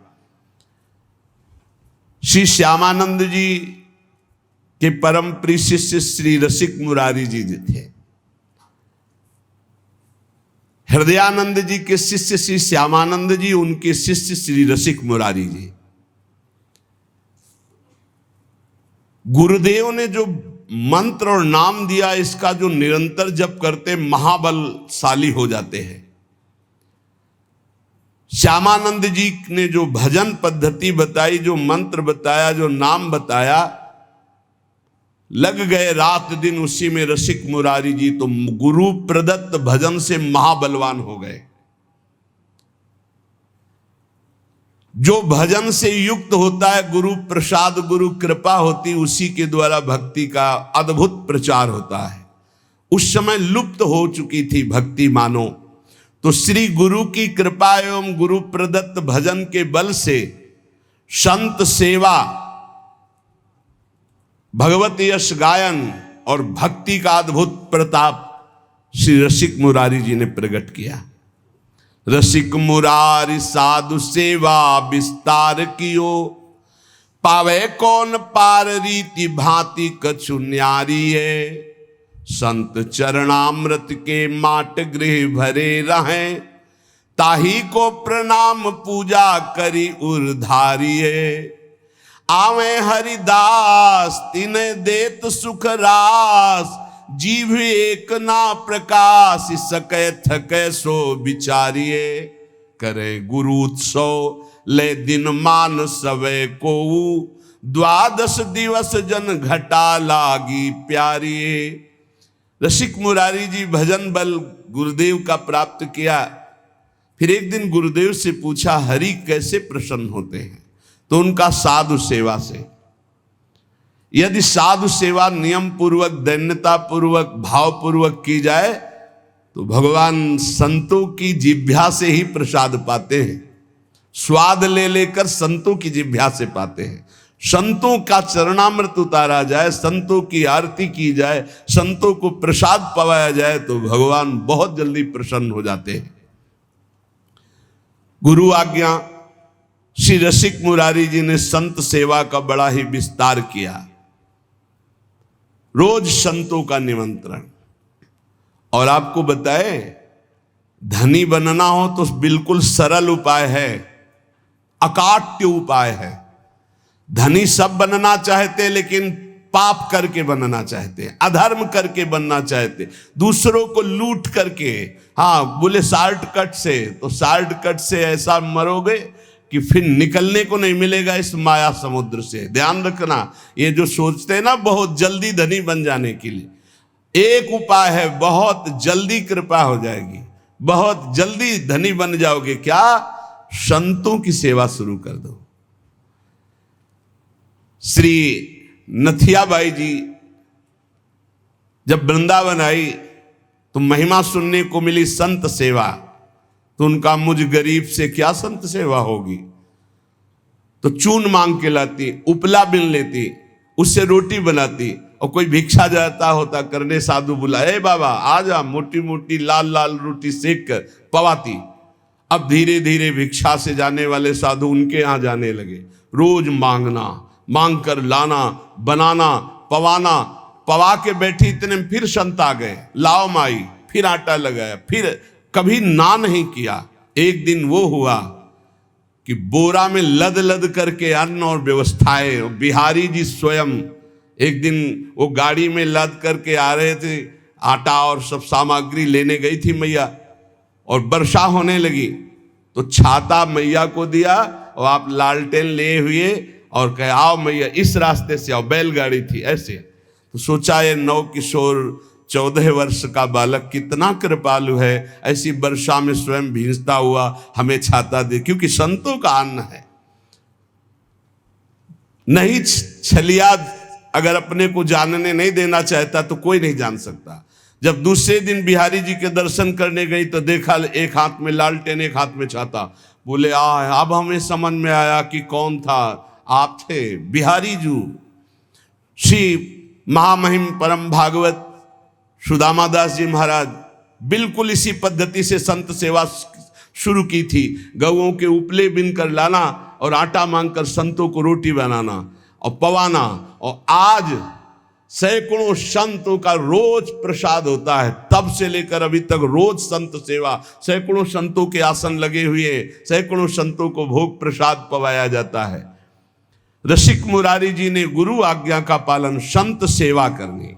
श्री श्यामानंद जी के परम प्रिय शिष्य श्री रसिक मुरारी जी थे। हृदयानंद जी के शिष्य श्री श्यामानंद जी, उनके शिष्य श्री रसिक मुरारी जी। गुरुदेव ने जो मंत्र और नाम दिया इसका जो निरंतर जप करते महाबलशाली हो जाते हैं। श्यामानंद जी ने जो भजन पद्धति बताई, जो मंत्र बताया, जो नाम बताया, लग गए रात दिन उसी में रसिक मुरारी जी तो गुरु प्रदत्त भजन से महाबलवान हो गए। जो भजन से युक्त होता है, गुरु प्रसाद गुरु कृपा होती, उसी के द्वारा भक्ति का अद्भुत प्रचार होता है। उस समय लुप्त हो चुकी थी भक्ति मानो, तो श्री गुरु की कृपा एवं गुरु प्रदत्त भजन के बल से संत सेवा, भगवत यश गायन और भक्ति का अद्भुत प्रताप श्री रसिक मुरारी जी ने प्रकट किया। रसिक मुरारी साधु सेवा विस्तार कियो, पावे कौन पार रीति भांति कछु न्यारी है। संत चरणामृत के माट गृह भरे रहें, ताही को प्रणाम पूजा करी उर्धारी है। आवे हरिदास तिने देत सुख रास, जीव एक ना प्रकाश सकै थकै सो विचारिये। करे गुरु उत्सव ले दिन मान सवे को, द्वादश दिवस जन घटा लागी प्यारिये। रसिक मुरारी जी भजन बल गुरुदेव का प्राप्त किया। फिर एक दिन गुरुदेव से पूछा हरि कैसे प्रसन्न होते हैं, तो उनका साधु सेवा से। यदि साधु सेवा नियम पूर्वक, दैन्यता पूर्वक, भाव पूर्वक की जाए तो भगवान संतों की जिह्वा से ही प्रसाद पाते हैं। स्वाद ले लेकर संतों की जिह्वा से पाते हैं। संतों का चरणामृत उतारा जाए, संतों की आरती की जाए, संतों को प्रसाद पवाया जाए तो भगवान बहुत जल्दी प्रसन्न हो जाते हैं। गुरु आज्ञा श्री रसिक मुरारी जी ने संत सेवा का बड़ा ही विस्तार किया। रोज संतों का निमंत्रण। और आपको बताए, धनी बनना हो तो बिल्कुल सरल उपाय है, अकाट्य उपाय है। धनी सब बनना चाहते लेकिन पाप करके बनना चाहते, अधर्म करके बनना चाहते, दूसरों को लूट करके। हाँ, बोले शॉर्टकट से, तो शॉर्टकट से ऐसा मरोगे कि फिर निकलने को नहीं मिलेगा इस माया समुद्र से। ध्यान रखना, ये जो सोचते हैं ना बहुत जल्दी धनी बन जाने के लिए, एक उपाय है, बहुत जल्दी कृपा हो जाएगी, बहुत जल्दी धनी बन जाओगे। क्या? संतों की सेवा शुरू कर दो। श्री नथियाबाई जी जब वृंदावन आई तो महिमा सुनने को मिली संत सेवा, तो उनका मुझ गरीब से क्या संत सेवा होगी। तो चून मांग के लाती, उपला बिन लेती, उससे रोटी बनाती, और कोई भिक्षा जाता होता करने, साधु बुलाए, बाबा आ जा, मोटी मोटी लाल लाल रोटी सेक कर पवाती। अब धीरे धीरे भिक्षा से जाने वाले साधु उनके यहां जाने लगे। रोज मांगना, मांग कर लाना, बनाना, पवाना, पवा के बैठी, इतने में फिर संत आ गए, लाओ माई, फिर आटा लगाया, फिर कभी ना नहीं किया। एक दिन वो हुआ कि बोरा में लद लद करके अन्न और व्यवस्थाएं, बिहारी जी स्वयं एक दिन वो गाड़ी में लद करके आ रहे थे, आटा और सब सामग्री लेने गई थी मैया, और वर्षा होने लगी तो छाता मैया को दिया और आप लालटेन ले हुए और कहे आओ मैया इस रास्ते से आओ, बैलगाड़ी थी ऐसे। तो सोचा ये नौ किशोर 14 वर्ष का बालक कितना कृपालु है, ऐसी वर्षा में स्वयं भींजता हुआ हमें छाता दे, क्योंकि संतों का अन्न है। नहीं छलिया अगर अपने को जानने नहीं देना चाहता तो कोई नहीं जान सकता। जब दूसरे दिन बिहारी जी के दर्शन करने गई तो देखा एक हाथ में लालटेन, एक हाथ में छाता। बोले अब हमें समझ में आया कि कौन था, आप थे बिहारी जी। श्री महामहिम परम भागवत सुदामा दास जी महाराज बिल्कुल इसी पद्धति से संत सेवा शुरू की थी। गौओं के उपले बिन कर लाना और आटा मांगकर संतों को रोटी बनाना और पवाना, और आज सैकड़ों संतों का रोज प्रसाद होता है। तब से लेकर अभी तक रोज संत सेवा, सैकड़ों संतों के आसन लगे हुए, सैकड़ों संतों को भोग प्रसाद पवाया जाता है। रसिक मुरारी जी ने गुरु आज्ञा का पालन, संत सेवा करनी,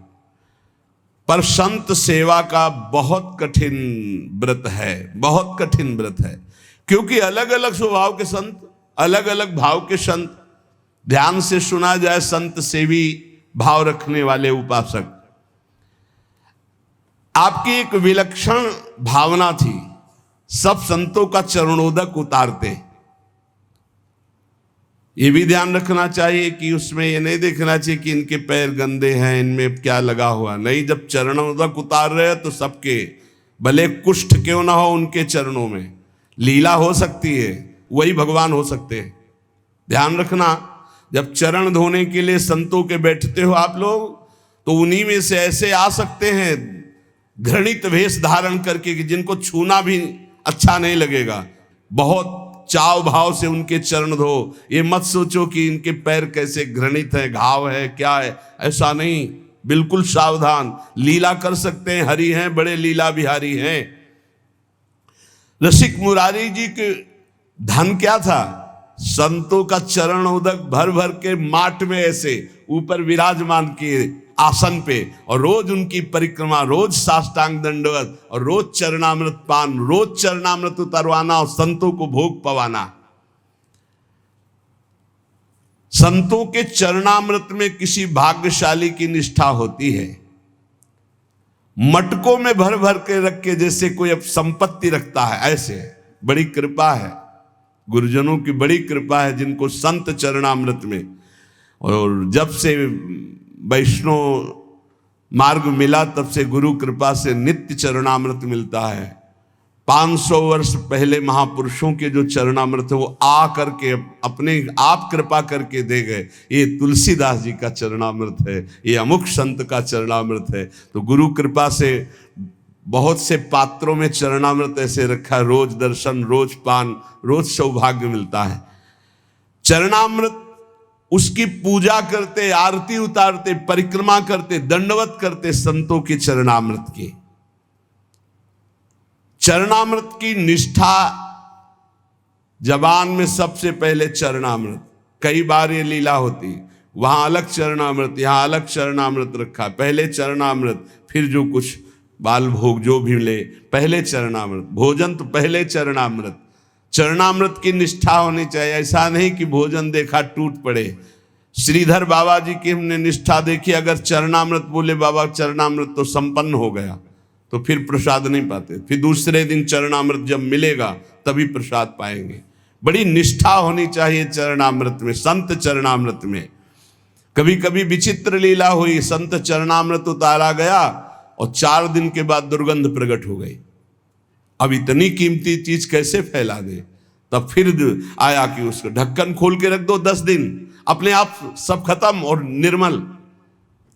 पर संत सेवा का बहुत कठिन व्रत है, बहुत कठिन व्रत है, क्योंकि अलग अलग स्वभाव के संत, अलग अलग भाव के संत। ध्यान से सुना जाए, संत सेवी भाव रखने वाले उपासक, आपकी एक विलक्षण भावना थी, सब संतों का चरणोदक उतारते। ये भी ध्यान रखना चाहिए कि उसमें ये नहीं देखना चाहिए कि इनके पैर गंदे हैं, इनमें क्या लगा हुआ। नहीं, जब चरणोदक उतार रहे हैं तो सबके, भले कुष्ठ क्यों ना हो, उनके चरणों में लीला हो सकती है, वही भगवान हो सकते हैं। ध्यान रखना, जब चरण धोने के लिए संतों के बैठते हो आप लोग, तो उन्हीं में से ऐसे आ सकते हैं घृणित वेश धारण करके कि जिनको छूना भी अच्छा नहीं लगेगा। बहुत चाव भाव से उनके चरण धो। ये मत सोचो कि इनके पैर कैसे घृणित है, घाव है, क्या है, ऐसा नहीं। बिल्कुल सावधान, लीला कर सकते हैं, हरि हैं, बड़े लीला बिहारी हैं। रसिक मुरारी जी के धन क्या था? संतों का चरण उदक भर भर के माट में ऐसे ऊपर विराजमान किए आसन पे, और रोज उनकी परिक्रमा, रोज साष्टांग दंडवत, और रोज चरणामृत पान, रोज चरणामृत उतरवाना और संतों को भोग पवाना। संतों के चरणामृत में किसी भाग्यशाली की निष्ठा होती है। मटकों में भर भर के रख के जैसे कोई अब संपत्ति रखता है, ऐसे बड़ी कृपा है, गुरुजनों की बड़ी कृपा है जिनको संत चरणामृत में। और जब से वैष्णव मार्ग मिला तब से गुरु कृपा से नित्य चरणामृत मिलता है। 500 वर्ष पहले महापुरुषों के जो चरणामृत है वो आ करके अपने आप कृपा करके दे गए। ये तुलसीदास जी का चरणामृत है, ये अमुक संत का चरणामृत है। तो गुरु कृपा से बहुत से पात्रों में चरणामृत ऐसे रखा है, रोज दर्शन, रोज पान, रोज सौभाग्य मिलता है। चरणामृत उसकी पूजा करते, आरती उतारते, परिक्रमा करते, दंडवत करते संतों की चरणामृत की। चरणामृत की निष्ठा जबान में सबसे पहले चरणामृत। कई बार ये लीला होती, वहां अलग चरणामृत, यहां अलग चरणामृत रखा, पहले चरणामृत, फिर जो कुछ बाल भोग जो भी मिले, पहले चरणामृत, भोजन तो पहले चरणामृत। चरणामृत की निष्ठा होनी चाहिए, ऐसा नहीं कि भोजन देखा टूट पड़े। श्रीधर बाबा जी की हमने निष्ठा देखी, अगर चरणामृत बोले बाबा चरणामृत तो संपन्न हो गया, तो फिर प्रसाद नहीं पाते, फिर दूसरे दिन चरणामृत जब मिलेगा तभी प्रसाद पाएंगे। बड़ी निष्ठा होनी चाहिए चरणामृत में, संत चरणामृत में। कभी कभी विचित्र लीला हुई, संत चरणामृत उतारा गया और 4 दिन के बाद दुर्गंध प्रकट हो गई। अब इतनी कीमती चीज कैसे फैला दे? तब फिर आया कि उसको ढक्कन खोल के रख दो 10 दिन, अपने आप सब खत्म और निर्मल।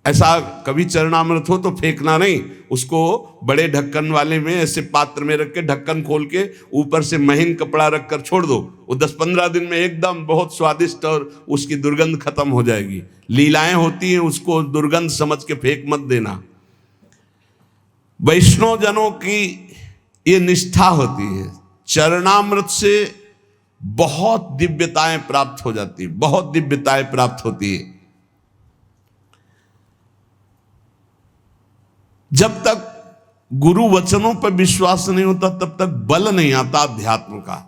ऐसा कभी चरणामृत हो तो फेंकना नहीं, उसको बड़े ढक्कन वाले में ऐसे पात्र में रख के ढक्कन खोल के ऊपर से महीन कपड़ा रख कर छोड़ दो। वो 10-15 दिन में एकदम बहुत स्वादिष्ट और उसकी दुर्गंध खत्म हो जाएगी। लीलाएं होती हैं, उसको दुर्गंध समझ के फेंक मत देना। वैष्णव जनों की ये निष्ठा होती है, चरणामृत से बहुत दिव्यताएं प्राप्त हो जाती है, बहुत दिव्यताएं प्राप्त होती है। जब तक गुरु वचनों पर विश्वास नहीं होता तब तक बल नहीं आता अध्यात्म का।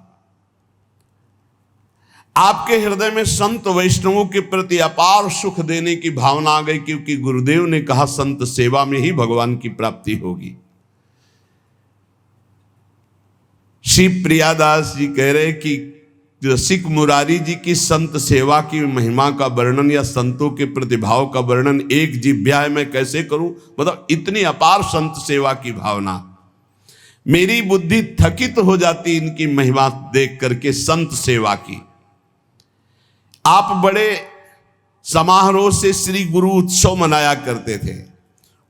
आपके हृदय में संत वैष्णवों के प्रति अपार सुख देने की भावना आ गई, क्योंकि गुरुदेव ने कहा संत सेवा में ही भगवान की प्राप्ति होगी। श्री प्रियादास जी कह रहे कि रसिक मुरारी जी की संत सेवा की महिमा का वर्णन या संतों के प्रतिभाव का वर्णन एक जिह्वा में कैसे करूं? मतलब इतनी अपार संत सेवा की भावना, मेरी बुद्धि थकित हो जाती इनकी महिमा देख करके संत सेवा की। आप बड़े समारोह से श्री गुरु उत्सव मनाया करते थे,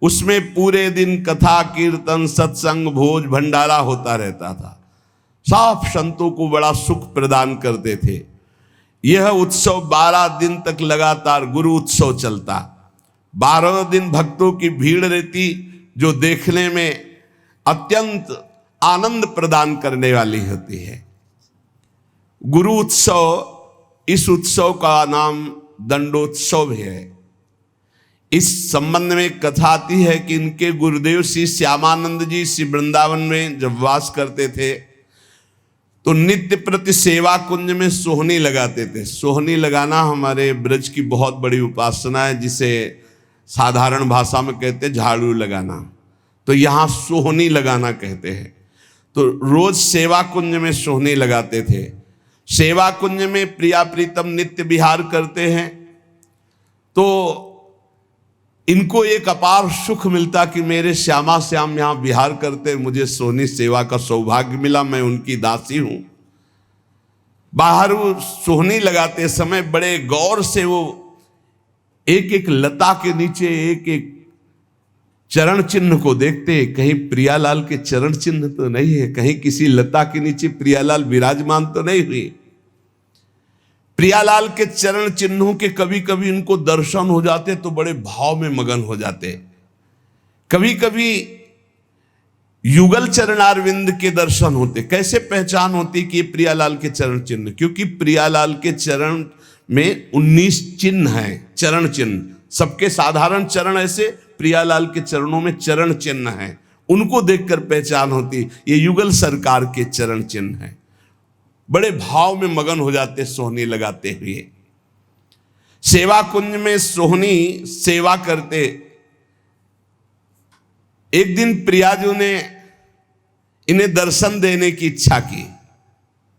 उसमें पूरे दिन कथा कीर्तन सत्संग भोज भंडारा होता रहता था, सब संतों को बड़ा सुख प्रदान करते थे। यह उत्सव 12 दिन तक लगातार गुरु उत्सव चलता, 12 दिन भक्तों की भीड़ रहती, जो देखने में अत्यंत आनंद प्रदान करने वाली होती है। गुरु उत्सव, इस उत्सव का नाम दंडोत्सव है। इस संबंध में कथा आती है कि इनके गुरुदेव श्री श्यामानंद जी श्री वृंदावन में जब वास करते थे तो नित्य प्रति सेवा कुंज में सोहनी लगाते थे। सोहनी लगाना हमारे ब्रज की बहुत बड़ी उपासना है, जिसे साधारण भाषा में कहते हैं झाड़ू लगाना, तो यहाँ सोहनी लगाना कहते हैं। तो रोज सेवा कुंज में सोहनी लगाते थे। सेवा कुंज में प्रिया प्रीतम नित्य विहार करते हैं, तो इनको एक अपार सुख मिलता कि मेरे श्यामा श्याम यहाँ विहार करते, मुझे सोहनी सेवा का सौभाग्य मिला, मैं उनकी दासी हूं। बाहर वो सोहनी लगाते समय बड़े गौर से वो एक एक लता के नीचे एक एक चरण चिन्ह को देखते, कहीं प्रियालाल के चरण चिन्ह तो नहीं है, कहीं किसी लता के नीचे प्रियालाल विराजमान तो नहीं हुई। प्रियालाल के चरण चिन्हों के कभी कभी इनको दर्शन हो जाते तो बड़े भाव में मगन हो जाते। कभी कभी युगल चरणारविंद के दर्शन होते। कैसे पहचान होती कि ये प्रियालाल के चरण चिन्ह? क्योंकि प्रियालाल के चरण में 19 चिन्ह हैं, चरण चिन्ह। सबके साधारण चरण ऐसे, प्रियालाल के चरणों में चरण चिन्ह हैं, उनको देखकर पहचान होती ये युगल सरकार के चरण चिन्ह हैं। बड़े भाव में मगन हो जाते सोहनी लगाते हुए। सेवा कुंज में सोहनी सेवा करते। एक दिन प्रियाजू ने इन्हें दर्शन देने की इच्छा की।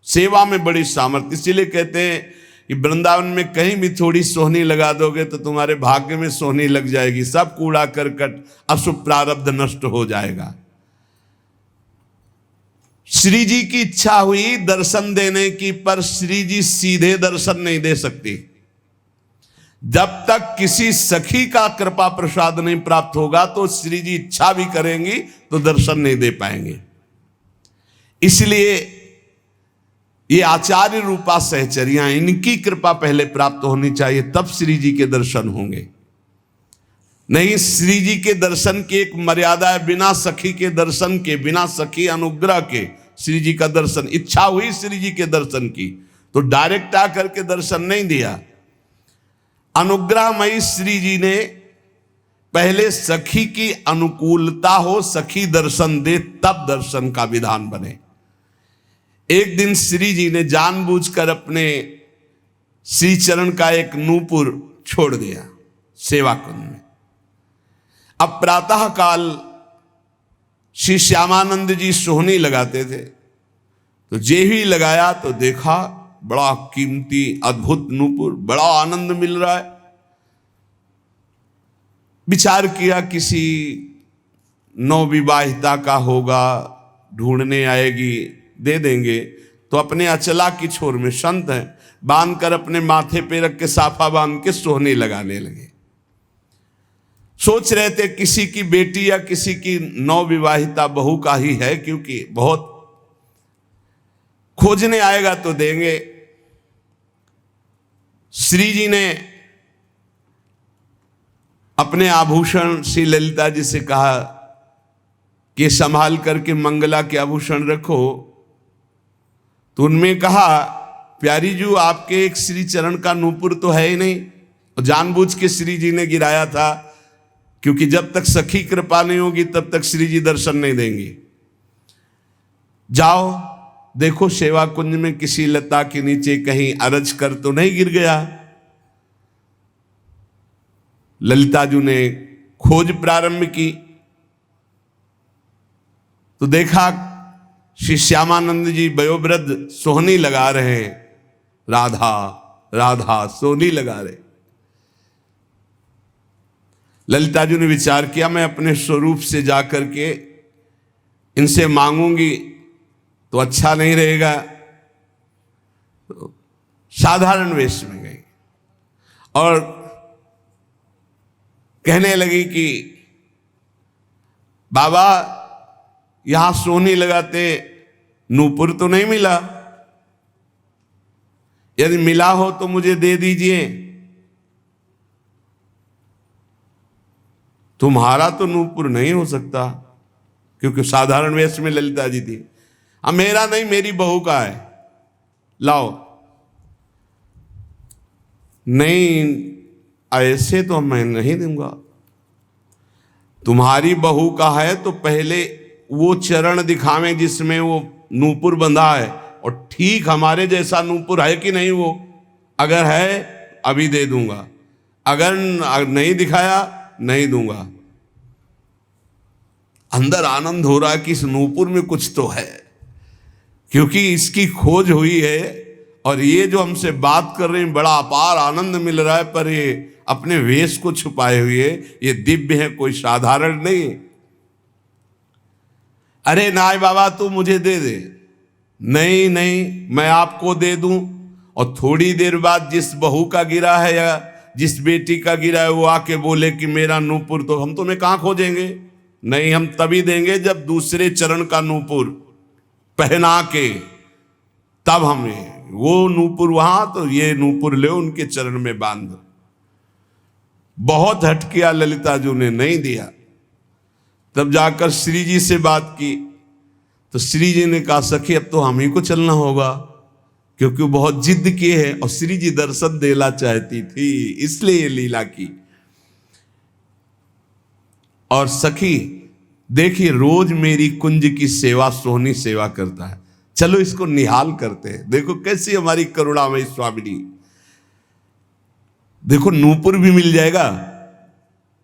सेवा में बड़ी सामर्थ्य, इसीलिए कहते हैं कि वृंदावन में कहीं भी थोड़ी सोहनी लगा दोगे तो तुम्हारे भाग्य में सोहनी लग जाएगी, सब कूड़ा करकट अशुभ प्रारब्ध नष्ट हो जाएगा। श्री जी की इच्छा हुई दर्शन देने की, पर श्री जी सीधे दर्शन नहीं दे सकती। जब तक किसी सखी का कृपा प्रसाद नहीं प्राप्त होगा तो श्री जी इच्छा भी करेंगी तो दर्शन नहीं दे पाएंगे। इसलिए ये आचार्य रूपा सहचरियां, इनकी कृपा पहले प्राप्त होनी चाहिए, तब श्री जी के दर्शन होंगे। नहीं, श्री जी के दर्शन की एक मर्यादा है, बिना सखी के दर्शन के, बिना सखी अनुग्रह के श्री जी का दर्शन। इच्छा हुई श्री जी के दर्शन की तो डायरेक्ट आकर के दर्शन नहीं दिया। अनुग्रहमयी श्री जी ने पहले सखी की अनुकूलता हो, सखी दर्शन दे, तब दर्शन का विधान बने। एक दिन श्री जी ने जानबूझकर अपने श्री चरण का एक नूपुर छोड़ दिया सेवा कुंज में। अब प्रातः काल श्री श्यामानंद जी सोहनी लगाते थे, तो जे ही लगाया तो देखा बड़ा कीमती अद्भुत नूपुर, बड़ा आनंद मिल रहा है। विचार किया किसी नवविवाहिता का होगा, ढूंढने आएगी, दे देंगे। तो अपने अचला की छोर में संत है, बांध कर अपने माथे पे रख के साफा बांध के सोहनी लगाने लगे। सोच रहे थे किसी की बेटी या किसी की नवविवाहिता बहू का ही है, क्योंकि बहुत खोजने आएगा तो देंगे। श्री जी ने अपने आभूषण श्री ललिता जी से कहा कि संभाल करके मंगला के आभूषण रखो। तो उनमें कहा, प्यारी जी आपके एक श्री चरण का नूपुर तो है ही नहीं। और जानबूझ के श्री जी ने गिराया था, क्योंकि जब तक सखी कृपा नहीं होगी तब तक श्री जी दर्शन नहीं देंगे। जाओ देखो सेवा कुंज में किसी लता के नीचे कहीं अरज कर तो नहीं गिर गया। ललिता जी ने खोज प्रारंभ की तो देखा श्री श्यामानंद जी वयोवृद्ध सोहनी लगा रहे हैं, राधा राधा सोहनी लगा रहे। ललिता जी ने विचार किया, मैं अपने स्वरूप से जाकर के इनसे मांगूंगी तो अच्छा नहीं रहेगा। तो साधारण वेश में गई और कहने लगी कि बाबा यहां सोहनी लगाते नूपुर तो नहीं मिला, यदि मिला हो तो मुझे दे दीजिए। तुम्हारा तो नूपुर नहीं हो सकता, क्योंकि साधारण वेश में ललिता जी थी। अब मेरा नहीं, मेरी बहू का है, लाओ। नहीं, ऐसे तो मैं नहीं दूंगा। तुम्हारी बहू का है तो पहले वो चरण दिखावें जिसमें वो नूपुर बंधा है, और ठीक हमारे जैसा नूपुर है कि नहीं वो। अगर है अभी दे दूंगा, अगर नहीं दिखाया नहीं दूंगा। अंदर आनंद हो रहा है कि इस नूपुर में कुछ तो है, क्योंकि इसकी खोज हुई है और ये जो हमसे बात कर रहे हैं बड़ा अपार आनंद मिल रहा है, पर ये अपने वेश को छुपाए हुए ये दिव्य है, कोई साधारण नहीं। अरे नाय बाबा तू मुझे दे दे। नहीं नहीं, मैं आपको दे दूं। और थोड़ी देर बाद जिस बहू का गिरा है या जिस बेटी का गिरा है वो आके बोले कि मेरा नूपुर, तो हम तुम्हें कहां खोजेंगे। नहीं, हम तभी देंगे जब दूसरे चरण का नूपुर पहना के, तब हमें वो नूपुर वहां, तो ये नूपुर ले उनके चरण में बांध दो। बहुत हट किया ललिता जी ने, नहीं दिया। तब जाकर श्री जी से बात की तो श्री जी ने कहा, सखी अब तो हम ही को चलना होगा, क्योंकि वो बहुत जिद किए है और श्री जी दर्शन देना चाहती थी, इसलिए ये लीला की। और सखी देखिए रोज मेरी कुंज की सेवा सोहनी सेवा करता है, चलो इसको निहाल करते हैं। देखो कैसी हमारी करुणामयी स्वामिनी, देखो नूपुर भी मिल जाएगा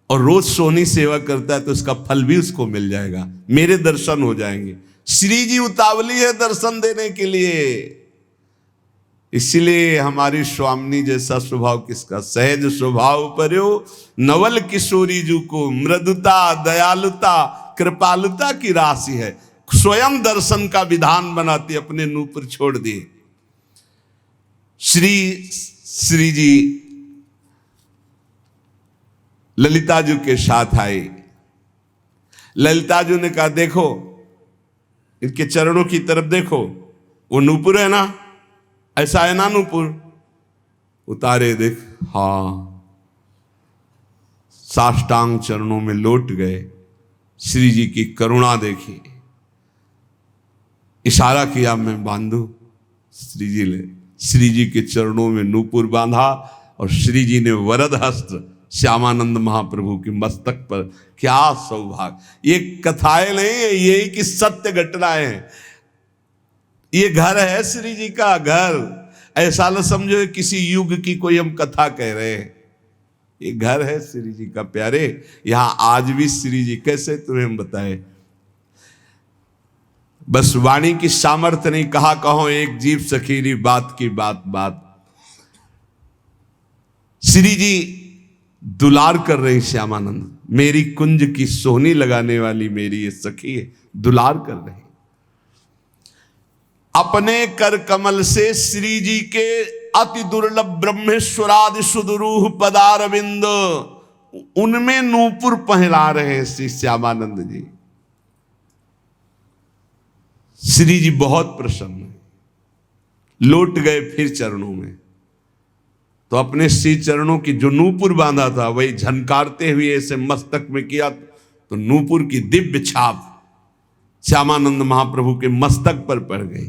और रोज सोहनी सेवा करता है तो इसका फल भी उसको मिल जाएगा, मेरे दर्शन हो जाएंगे। श्री जी उतावली है दर्शन देने के लिए, इसलिए हमारी स्वामिनी जैसा स्वभाव किसका। सहज स्वभाव पर्यो नवल किशोरी जू को, मृदुता दयालुता कृपालुता की राशि है। स्वयं दर्शन का विधान बनाती, अपने नूपुर छोड़ दिए। श्री जी ललिता जी के साथ आए। ललिता जी ने कहा, देखो इनके चरणों की तरफ देखो, वो नूपुर है ना, ऐसा है ना नूपुर? उतारे, देख, हाँ। साष्टांग चरणों में लौट गए। श्री जी की करुणा देखी, इशारा किया, मैं बांधू। श्री जी के चरणों में नूपुर बांधा और श्री जी ने वरद हस्त श्यामानंद महाप्रभु के मस्तक पर। क्या सौभाग्य! ये कथाएं नहीं है, यही की सत्य घटनाएं हैं। ये घर है श्री जी का घर। ऐसा न समझो किसी युग की कोई हम कथा कह रहे हैं। ये घर है श्री जी का प्यारे। यहां आज भी श्री जी, कैसे तुम्हें हम बताएं, बस वाणी की सामर्थ्य नहीं, कहा कहो एक जीव सखीरी, बात की बात बात। श्री जी दुलार कर रहे श्यामानंद, मेरी कुंज की सोहनी लगाने वाली मेरी ये सखी है, दुलार कर रहे। अपने कर कमल से श्री जी के अति दुर्लभ ब्रह्मेश्वरादि सुदुरूह पदारविंद, उनमें नूपुर पहला रहे हैं श्री श्यामानंद जी। श्री जी बहुत प्रसन्न है, लौट गए फिर चरणों में। तो अपने श्री चरणों की जो नूपुर बांधा था वही झनकारते हुए ऐसे मस्तक में किया, तो नूपुर की दिव्य छाप श्यामानंद महाप्रभु के मस्तक पर पड़ गई।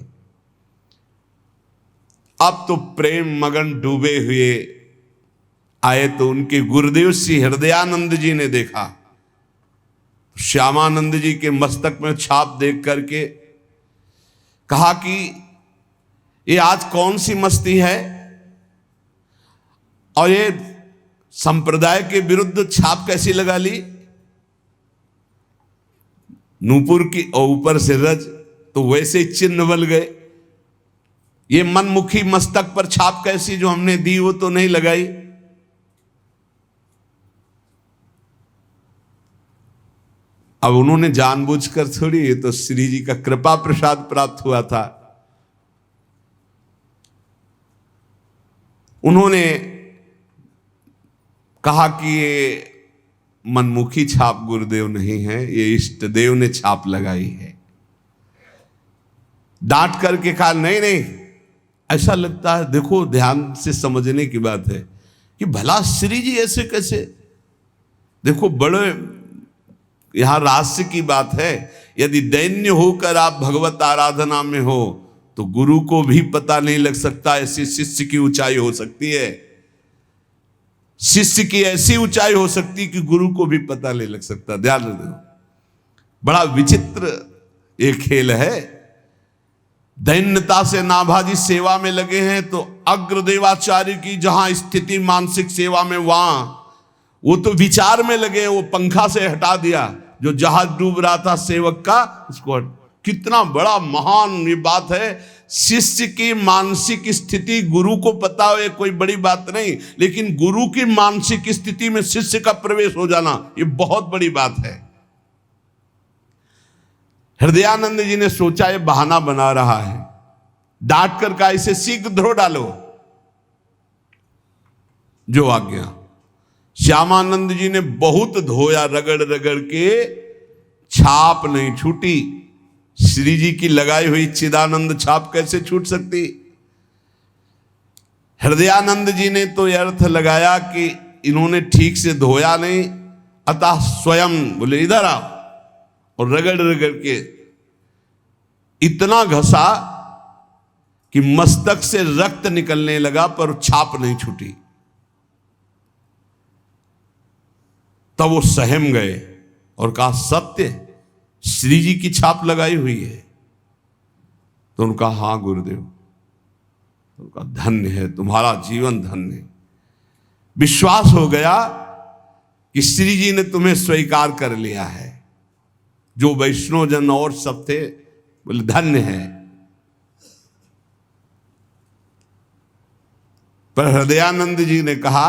अब तो प्रेम मगन डूबे हुए आए, तो उनके गुरुदेव श्री हृदयानंद जी ने देखा। श्यामानंद जी के मस्तक में छाप देख करके कहा कि ये आज कौन सी मस्ती है, और ये संप्रदाय के विरुद्ध छाप कैसी लगा ली? नूपुर की और ऊपर से रज, तो वैसे चिन्ह बन गए। ये मनमुखी मस्तक पर छाप कैसी जो हमने दी वो तो नहीं लगाई। अब उन्होंने जानबूझकर थोड़ी, ये तो श्री जी का कृपा प्रसाद प्राप्त हुआ था। उन्होंने कहा कि ये मनमुखी छाप गुरुदेव नहीं है, ये इष्ट देव ने छाप लगाई है। डांट करके कहा, नहीं नहीं, ऐसा लगता है, देखो ध्यान से समझने की बात है कि भला श्री जी ऐसे कैसे। देखो बड़े यहां रहस्य की बात है। यदि दैन्य होकर आप भगवत आराधना में हो तो गुरु को भी पता नहीं लग सकता, ऐसी शिष्य की ऊंचाई हो सकती है। शिष्य की ऐसी ऊंचाई हो सकती कि गुरु को भी पता नहीं लग सकता। ध्यान रखो, बड़ा विचित्र एक खेल है। दैन्यता से नाभाजी सेवा में लगे हैं, तो अग्रदेवाचार्य की जहां स्थिति मानसिक सेवा में, वहां वो तो विचार में लगे, वो पंखा से हटा दिया जो जहाज डूब रहा था सेवक का, उसको। कितना बड़ा महान ये बात है। शिष्य की मानसिक स्थिति गुरु को पता हो, ये कोई बड़ी बात नहीं, लेकिन गुरु की मानसिक स्थिति में शिष्य का प्रवेश हो जाना, ये बहुत बड़ी बात है। हृदयानंद जी ने सोचा ये बहाना बना रहा है, डांट कर का इसे शीघ्र धो डालो, जो आज्ञा। श्यामानंद जी ने बहुत धोया, रगड़ रगड़ के, छाप नहीं छूटी। श्री जी की लगाई हुई चिदानंद छाप कैसे छूट सकती? हृदयानंद जी ने तो यह अर्थ लगाया कि इन्होंने ठीक से धोया नहीं, अतः स्वयं बोले इधर आओ, और रगड़ रगड़ के इतना घसा कि मस्तक से रक्त निकलने लगा, पर छाप नहीं छूटी। तब वो सहम गए और कहा, सत्य श्री जी की छाप लगाई हुई है? तो उनका, हाँ गुरुदेव। उनका, धन्य है तुम्हारा जीवन, धन्य है। विश्वास हो गया कि श्री जी ने तुम्हें स्वीकार कर लिया है। जो वैष्णव जन और सब थे बोले धन्य है। पर हृदयानंद जी ने कहा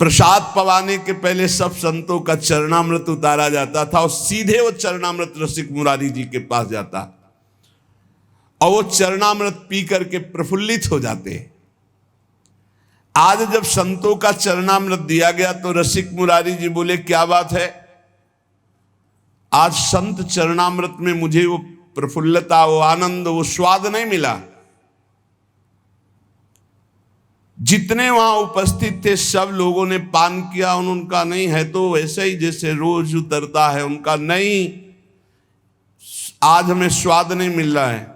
प्रसाद पवाने के पहले सब संतों का चरणामृत उतारा जाता था और सीधे वो चरणामृत रसिक मुरारी जी के पास जाता और वो चरणामृत पी करके प्रफुल्लित हो जाते। आज जब संतों का चरणामृत दिया गया तो रसिक मुरारी जी बोले क्या बात है, आज संत चरणामृत में मुझे वो प्रफुल्लता, वो आनंद, वो स्वाद नहीं मिला। जितने वहां उपस्थित थे सब लोगों ने पान किया, उनका नहीं है तो वैसे ही जैसे रोज उतरता है, उनका नहीं, आज हमें स्वाद नहीं मिल रहा है,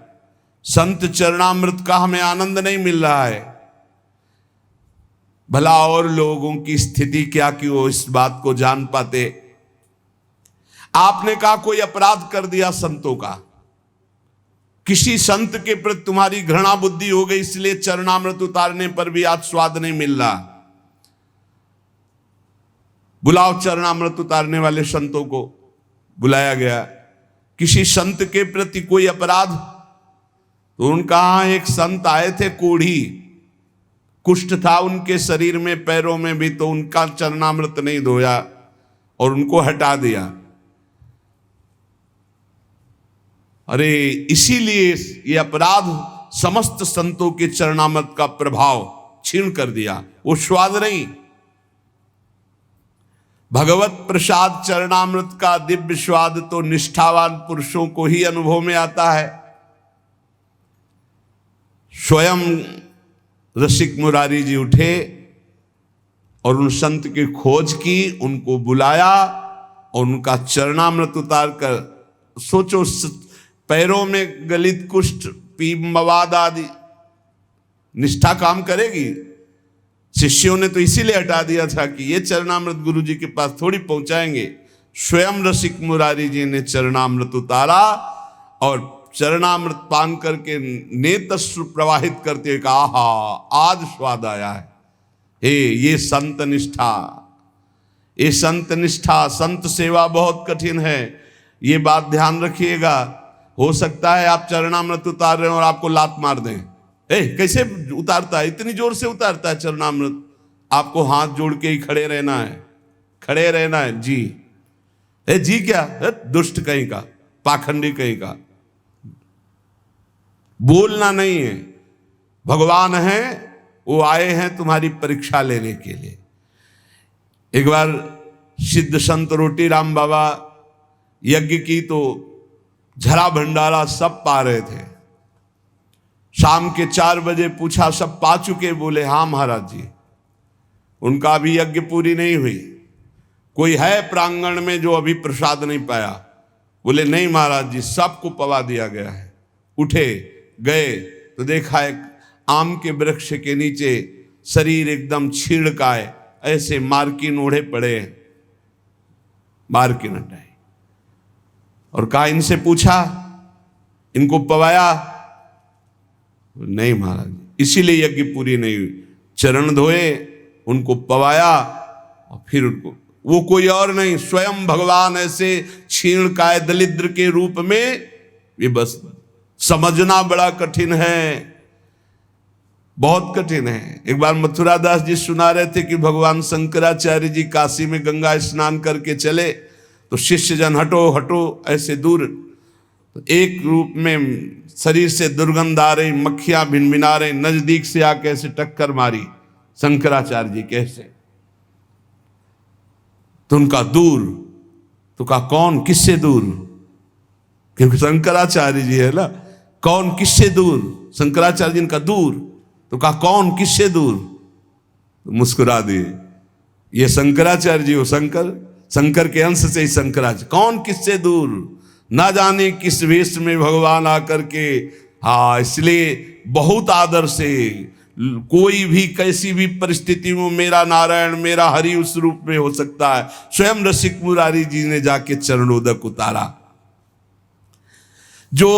संत चरणामृत का हमें आनंद नहीं मिल रहा है। भला और लोगों की स्थिति क्या कि वो इस बात को जान पाते। आपने कहा कोई अपराध कर दिया संतों का, किसी संत के प्रति तुम्हारी घृणा बुद्धि हो गई, इसलिए चरणामृत उतारने पर भी आज स्वाद नहीं मिल रहा। बुलाओ चरणामृत उतारने वाले संतों को। बुलाया गया। किसी संत के प्रति कोई अपराध? तो उनका एक संत आए थे, कोढ़ी कुष्ठ था उनके शरीर में, पैरों में भी, तो उनका चरणामृत नहीं धोया और उनको हटा दिया। अरे इसीलिए ये अपराध समस्त संतों के चरणामृत का प्रभाव छीन कर दिया, वो स्वाद नहीं। भगवत प्रसाद चरणामृत का दिव्य स्वाद तो निष्ठावान पुरुषों को ही अनुभव में आता है। स्वयं रसिक मुरारी जी उठे और उन संत की खोज की, उनको बुलाया और उनका चरणामृत उतार कर, सोचो पैरों में गलित कुष्ठ, मवाद आदि, निष्ठा काम करेगी? शिष्यों ने तो इसीलिए हटा दिया था कि ये चरणामृत गुरु जी के पास थोड़ी पहुंचाएंगे। स्वयं रसिक मुरारी जी ने चरणामृत उतारा और चरणामृत पान करके नेत्रश्रु प्रवाहित करते हुए कहा, आहा आज स्वाद आया है। हे ये संत निष्ठा, ये संत निष्ठा, संत सेवा बहुत कठिन है, ये बात ध्यान रखिएगा। हो सकता है आप चरणामृत उतार रहे हैं और आपको लात मार दें। कैसे उतारता है, इतनी जोर से उतारता है चरणामृत? आपको हाथ जोड़ के ही खड़े रहना है, खड़े रहना है। जी जी क्या, दुष्ट कहीं का, पाखंडी कहीं का, बोलना नहीं है। भगवान है, वो आए हैं तुम्हारी परीक्षा लेने के लिए। एक बार सिद्ध संत रोटी राम बाबा यज्ञ की तो झरा भंडारा सब पा रहे थे। शाम के 4 बजे पूछा, सब पा चुके? बोले हाँ महाराज जी। उनका अभी यज्ञ पूरी नहीं हुई। कोई है प्रांगण में जो अभी प्रसाद नहीं पाया? बोले नहीं महाराज जी, सबको पवा दिया गया है। उठे गए तो देखा एक आम के वृक्ष के नीचे शरीर एकदम छीड़काए, ऐसे मार्किन ओढ़े पड़े, मार्किन हटाए और कहा इनसे पूछा, इनको पवाया? नहीं महाराज, इसीलिए यज्ञ पूरी नहीं हुई। चरण धोए, उनको पवाया और फिर उनको, वो कोई और नहीं, स्वयं भगवान ऐसे छीणकाय दलिद्र के रूप में। ये बस समझना बड़ा कठिन है, बहुत कठिन है। एक बार मथुरा दास जी सुना रहे थे कि भगवान शंकराचार्य जी काशी में गंगा स्नान करके चले तो शिष्य जन हटो हटो ऐसे दूर, तो एक रूप में शरीर से दुर्गंध आ रही, मक्खियां भिनभिना रही, नजदीक से आके ऐसे टक्कर मारी शंकराचार्य जी कैसे, तो उनका दूर, तो कहा कौन किससे दूर? क्योंकि शंकराचार्य जी है ना, कौन किससे दूर? शंकराचार्य जी का दूर, तो कहा कौन किससे दूर? तो मुस्कुरा दिए, ये शंकराचार्य जी हो, शंकर के अंश से ही शंकराचार्य। कौन किससे दूर? ना जाने किस वेश में भगवान आकर के। हाँ, इसलिए बहुत आदर से, कोई भी कैसी भी परिस्थिति में मेरा नारायण मेरा हरि उस रूप में हो सकता है। स्वयं रसिक मुरारी जी ने जाके चरणोदक उतारा। जो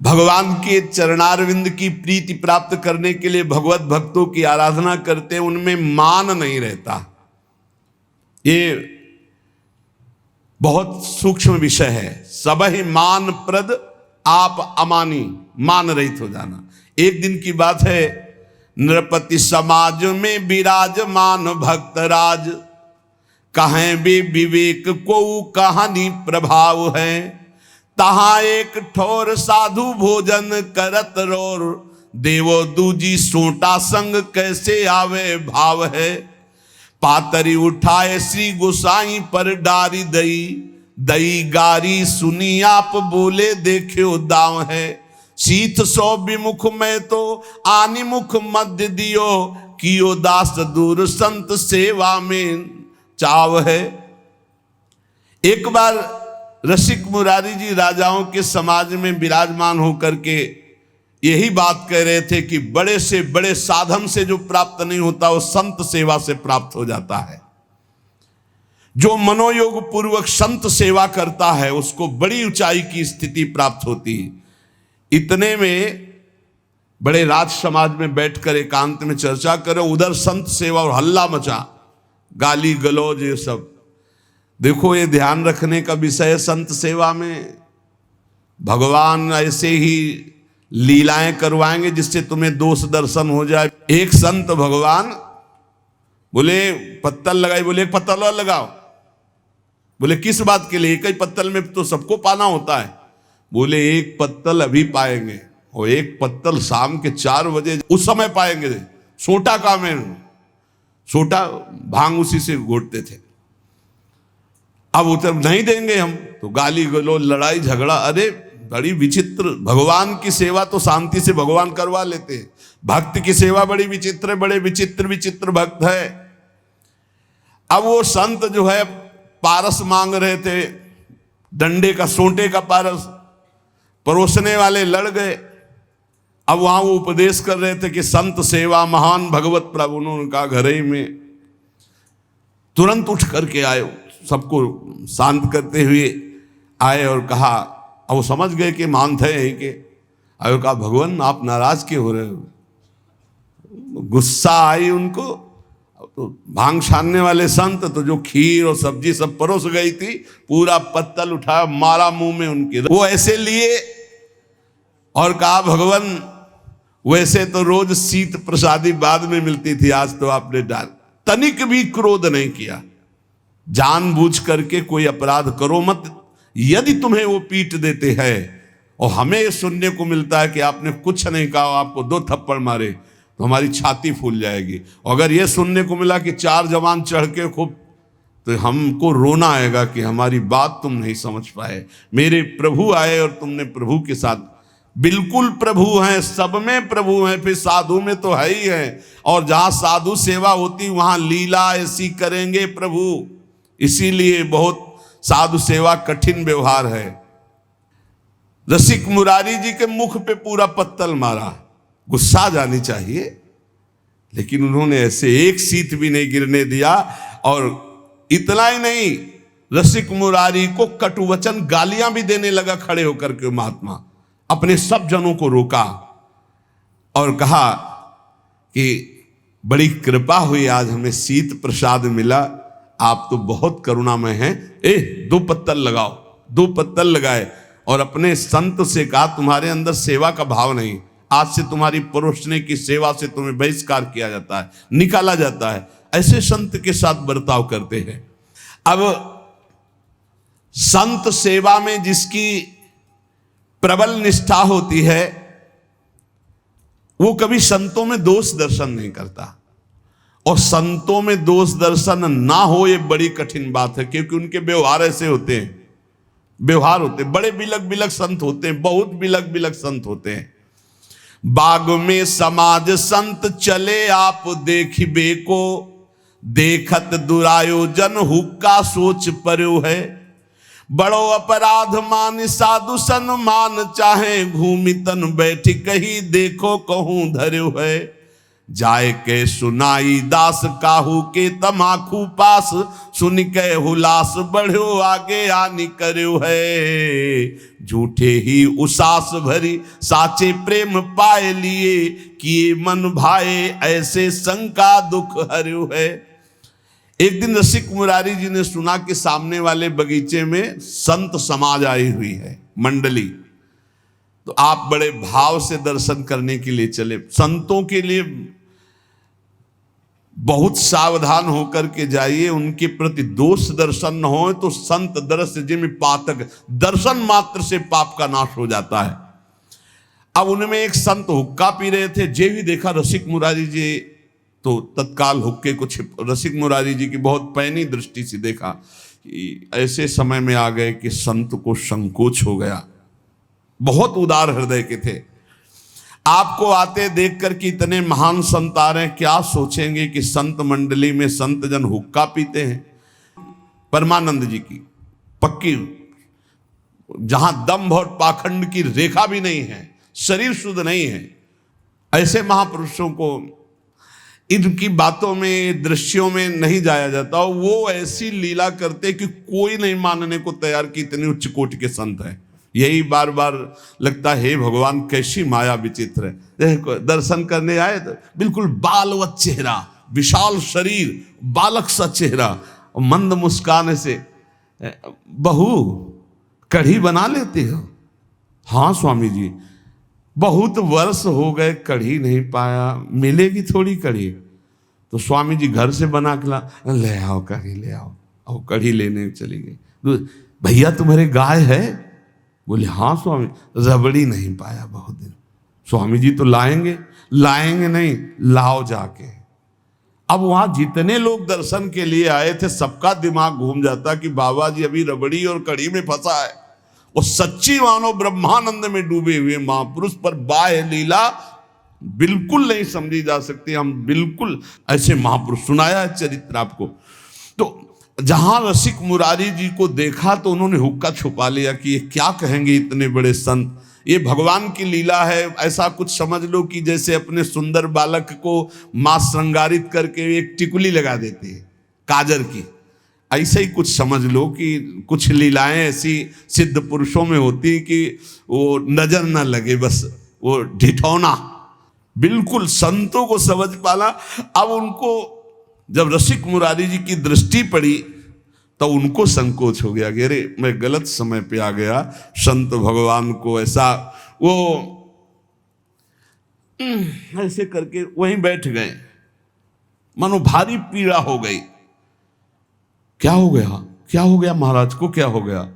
भगवान के चरणारविंद की प्रीति प्राप्त करने के लिए भगवत भक्तों की आराधना करते हैं, उनमें मान नहीं रहता। ये बहुत सूक्ष्म विषय है। सब ही मान प्रद आप अमानी, मान रहित हो जाना। एक दिन की बात है, नृपति समाज में विराजमान भक्तराज, कहें भी विवेक को कहानी प्रभाव है। तहां एक ठोर साधु भोजन करत रोर, देवो दूजी सोटा संग कैसे आवे भाव है। पातरी उठाए श्री गोसाई पर डारी दई, दई गारी सुनी आप बोले देखियो दाव है। शीत सो विमुख में तो आनी मुख मध्य दियो, कियो दास दूर संत सेवा में चाव है। एक बार रसिक मुरारी जी राजाओं के समाज में विराजमान होकर के यही बात कह रहे थे कि बड़े से बड़े साधन से जो प्राप्त नहीं होता वो संत सेवा से प्राप्त हो जाता है। जो मनोयोग पूर्वक संत सेवा करता है उसको बड़ी ऊंचाई की स्थिति प्राप्त होती है। इतने में बड़े राज समाज में बैठकर एकांत में चर्चा करो, उधर संत सेवा और हल्ला मचा, गाली गलौज ये सब। देखो ये ध्यान रखने का विषय है, संत सेवा में भगवान ऐसे ही लीलाएं करवाएंगे जिससे तुम्हें दोष दर्शन हो जाए। एक संत भगवान बोले पत्तल लगाई, बोले एक पत्तल और लगाओ। बोले किस बात के लिए, एक ही पत्तल में तो सबको पाना होता है। बोले एक पत्तल अभी पाएंगे और एक पत्तल शाम के 4 बजे उस समय पाएंगे। सोटा काम है, सोटा भांग उसी से घोटते थे। अब उतर नहीं देंगे हम तो गाली गलो लड़ाई झगड़ा। अरे बड़ी विचित्र, भगवान की सेवा तो शांति से भगवान करवा लेते हैं, भक्त की सेवा बड़ी विचित्र है, बड़े विचित्र विचित्र भक्त है। अब वो संत जो है पारस मांग रहे थे, डंडे का सोंटे का पारस, परोसने वाले लड़ गए। अब वहां वो उपदेश कर रहे थे कि संत सेवा महान भगवत प्रभु। उन्होंने कहा घर ही में तुरंत उठ करके आए, सबको शांत करते हुए आए और कहा, अब वो समझ गए कि मान थे यहीं के। और कहा भगवान आप नाराज क्यों हो रहे हो। गुस्सा आई उनको। तो भांग छानने वाले संत तो जो खीर और सब्जी सब परोस गई थी, पूरा पत्तल उठाया मारा मुंह में उनके। वो ऐसे लिए और कहा भगवान वैसे तो रोज शीत प्रसादी बाद में मिलती थी, आज तो आपने डाल। तनिक भी क्रोध नहीं किया। जानबूझ करके कोई अपराध करो मत। यदि तुम्हें वो पीट देते हैं और हमें सुनने को मिलता है कि आपने कुछ नहीं कहा, आपको 2 थप्पड़ मारे, तो हमारी छाती फूल जाएगी। अगर ये सुनने को मिला कि 4 जवान चढ़ के खूब, तो हमको रोना आएगा कि हमारी बात तुम नहीं समझ पाए। मेरे प्रभु आए और तुमने प्रभु के साथ, बिल्कुल प्रभु हैं, सब में प्रभु हैं, फिर साधु में तो है ही है। और जहां साधु सेवा होती वहां लीला ऐसी करेंगे प्रभु। इसीलिए बहुत साधु सेवा कठिन व्यवहार है। रसिक मुरारी जी के मुख पे पूरा पत्तल मारा, गुस्सा जानी चाहिए, लेकिन उन्होंने ऐसे एक शीत भी नहीं गिरने दिया। और इतना ही नहीं, रसिक मुरारी को कटुवचन गालियां भी देने लगा खड़े होकर के। महात्मा अपने सब जनों को रोका और कहा कि बड़ी कृपा हुई, आज हमें शीत प्रसाद मिला, आप तो बहुत करुणामय हैं। 2 पत्तल लगाओ। 2 पत्तल लगाए और अपने संत से कहा तुम्हारे अंदर सेवा का भाव नहीं, आज से तुम्हारी परोसने की सेवा से तुम्हें बहिष्कार किया जाता है, निकाला जाता है। ऐसे संत के साथ बर्ताव करते हैं। अब संत सेवा में जिसकी प्रबल निष्ठा होती है वो कभी संतों में दोष दर्शन नहीं करता। और संतों में दोष दर्शन ना हो ये बड़ी कठिन बात है, क्योंकि उनके व्यवहार ऐसे होते हैं, व्यवहार होते हैं। बड़े बिलक बिलक संत होते हैं, बहुत बिलक बिलक संत होते हैं। बाग में समाज संत चले आप देखिबे को, देखत दुरायोजन हुक्का सोच पर्यो है। बड़ो अपराध मान साधु सन्मान, चाहे घूमि तन बैठी कही देखो कहूं धर्यो है। जाए के सुनाई दास काहू के तमाखू पास, सुन के हुलास बढ़ो आगे आनी कर्यो है। झूठे ही उसास भरी साचे प्रेम पाए लिए, किए मन भाए ऐसे शंका दुख हर्यो है। एक दिन रसिक मुरारी जी ने सुना कि सामने वाले बगीचे में संत समाज आई हुई है, मंडली। तो आप बड़े भाव से दर्शन करने के लिए चले। संतों के लिए बहुत सावधान होकर के जाइए, उनके प्रति दोष दर्शन न हो तो संत दर्श जिम पातक, दर्शन मात्र से पाप का नाश हो जाता है। अब उनमें एक संत हुक्का पी रहे थे, जे भी देखा रसिक मुरारी जी तो तत्काल हुक्के को रसिक मुरारी जी की बहुत पैनी दृष्टि से देखा कि ऐसे समय में आ गए कि संत को संकोच हो गया। बहुत उदार हृदय के थे, आपको आते देखकर कि इतने महान संत आ रहे हैं, क्या सोचेंगे कि संत मंडली में संत जन हुक्का पीते हैं। परमानंद जी की पक्की, जहां दंभ और पाखंड की रेखा भी नहीं है, शरीर शुद्ध नहीं है, ऐसे महापुरुषों को इनकी बातों में दृश्यों में नहीं जाया जाता। वो ऐसी लीला करते कि कोई नहीं मानने को तैयार कि इतने उच्च कोटि के संत हैं। यही बार बार लगता है, हे भगवान कैसी माया विचित्र है। देखो दर्शन करने आए तो बिल्कुल बालवत चेहरा, विशाल शरीर, बालक सा चेहरा, मंद मुस्कान से, बहू कढ़ी बना लेते हो? हाँ स्वामी जी, बहुत वर्ष हो गए कढ़ी नहीं पाया, मिलेगी थोड़ी कढ़ी? तो स्वामी जी घर से बना के ले आओ कढ़ी, ले आओ। और कढ़ी लेने चली गई। भैया तुम्हारे गाय है? बोले हाँ स्वामी, रबड़ी नहीं पाया बहुत दिन। स्वामी जी तो लाएंगे? लाएंगे नहीं, लाओ जाके। अब वहां जितने लोग दर्शन के लिए आए थे सबका दिमाग घूम जाता कि बाबा जी अभी रबड़ी और कढ़ी में फंसा है। वो सच्ची मानो ब्रह्मानंद में डूबे हुए महापुरुष पर बाह्य लीला बिल्कुल नहीं समझी जा सकती। हम बिल्कुल ऐसे महापुरुष, सुनाया है चरित्र आपको। तो जहां रसिक मुरारी जी को देखा तो उन्होंने हुक्का छुपा लिया कि ये क्या कहेंगे इतने बड़े संत, ये भगवान की लीला है। ऐसा कुछ समझ लो कि जैसे अपने सुंदर बालक को मां श्रृंगारित करके एक टिकुली लगा देते हैं काजर की, ऐसे ही कुछ समझ लो कि कुछ लीलाएं ऐसी सिद्ध पुरुषों में होती कि वो नजर न लगे, बस वो ढिठौना। बिल्कुल संतों को समझ पाला। अब उनको जब रसिक मुरारी जी की दृष्टि पड़ी तो उनको संकोच हो गया कि अरे मैं गलत समय पे आ गया। संत भगवान को ऐसा वो ऐसे करके वहीं बैठ गए, मानो भारी पीड़ा हो गई। क्या हो गया, क्या हो गया महाराज को, क्या हो गया?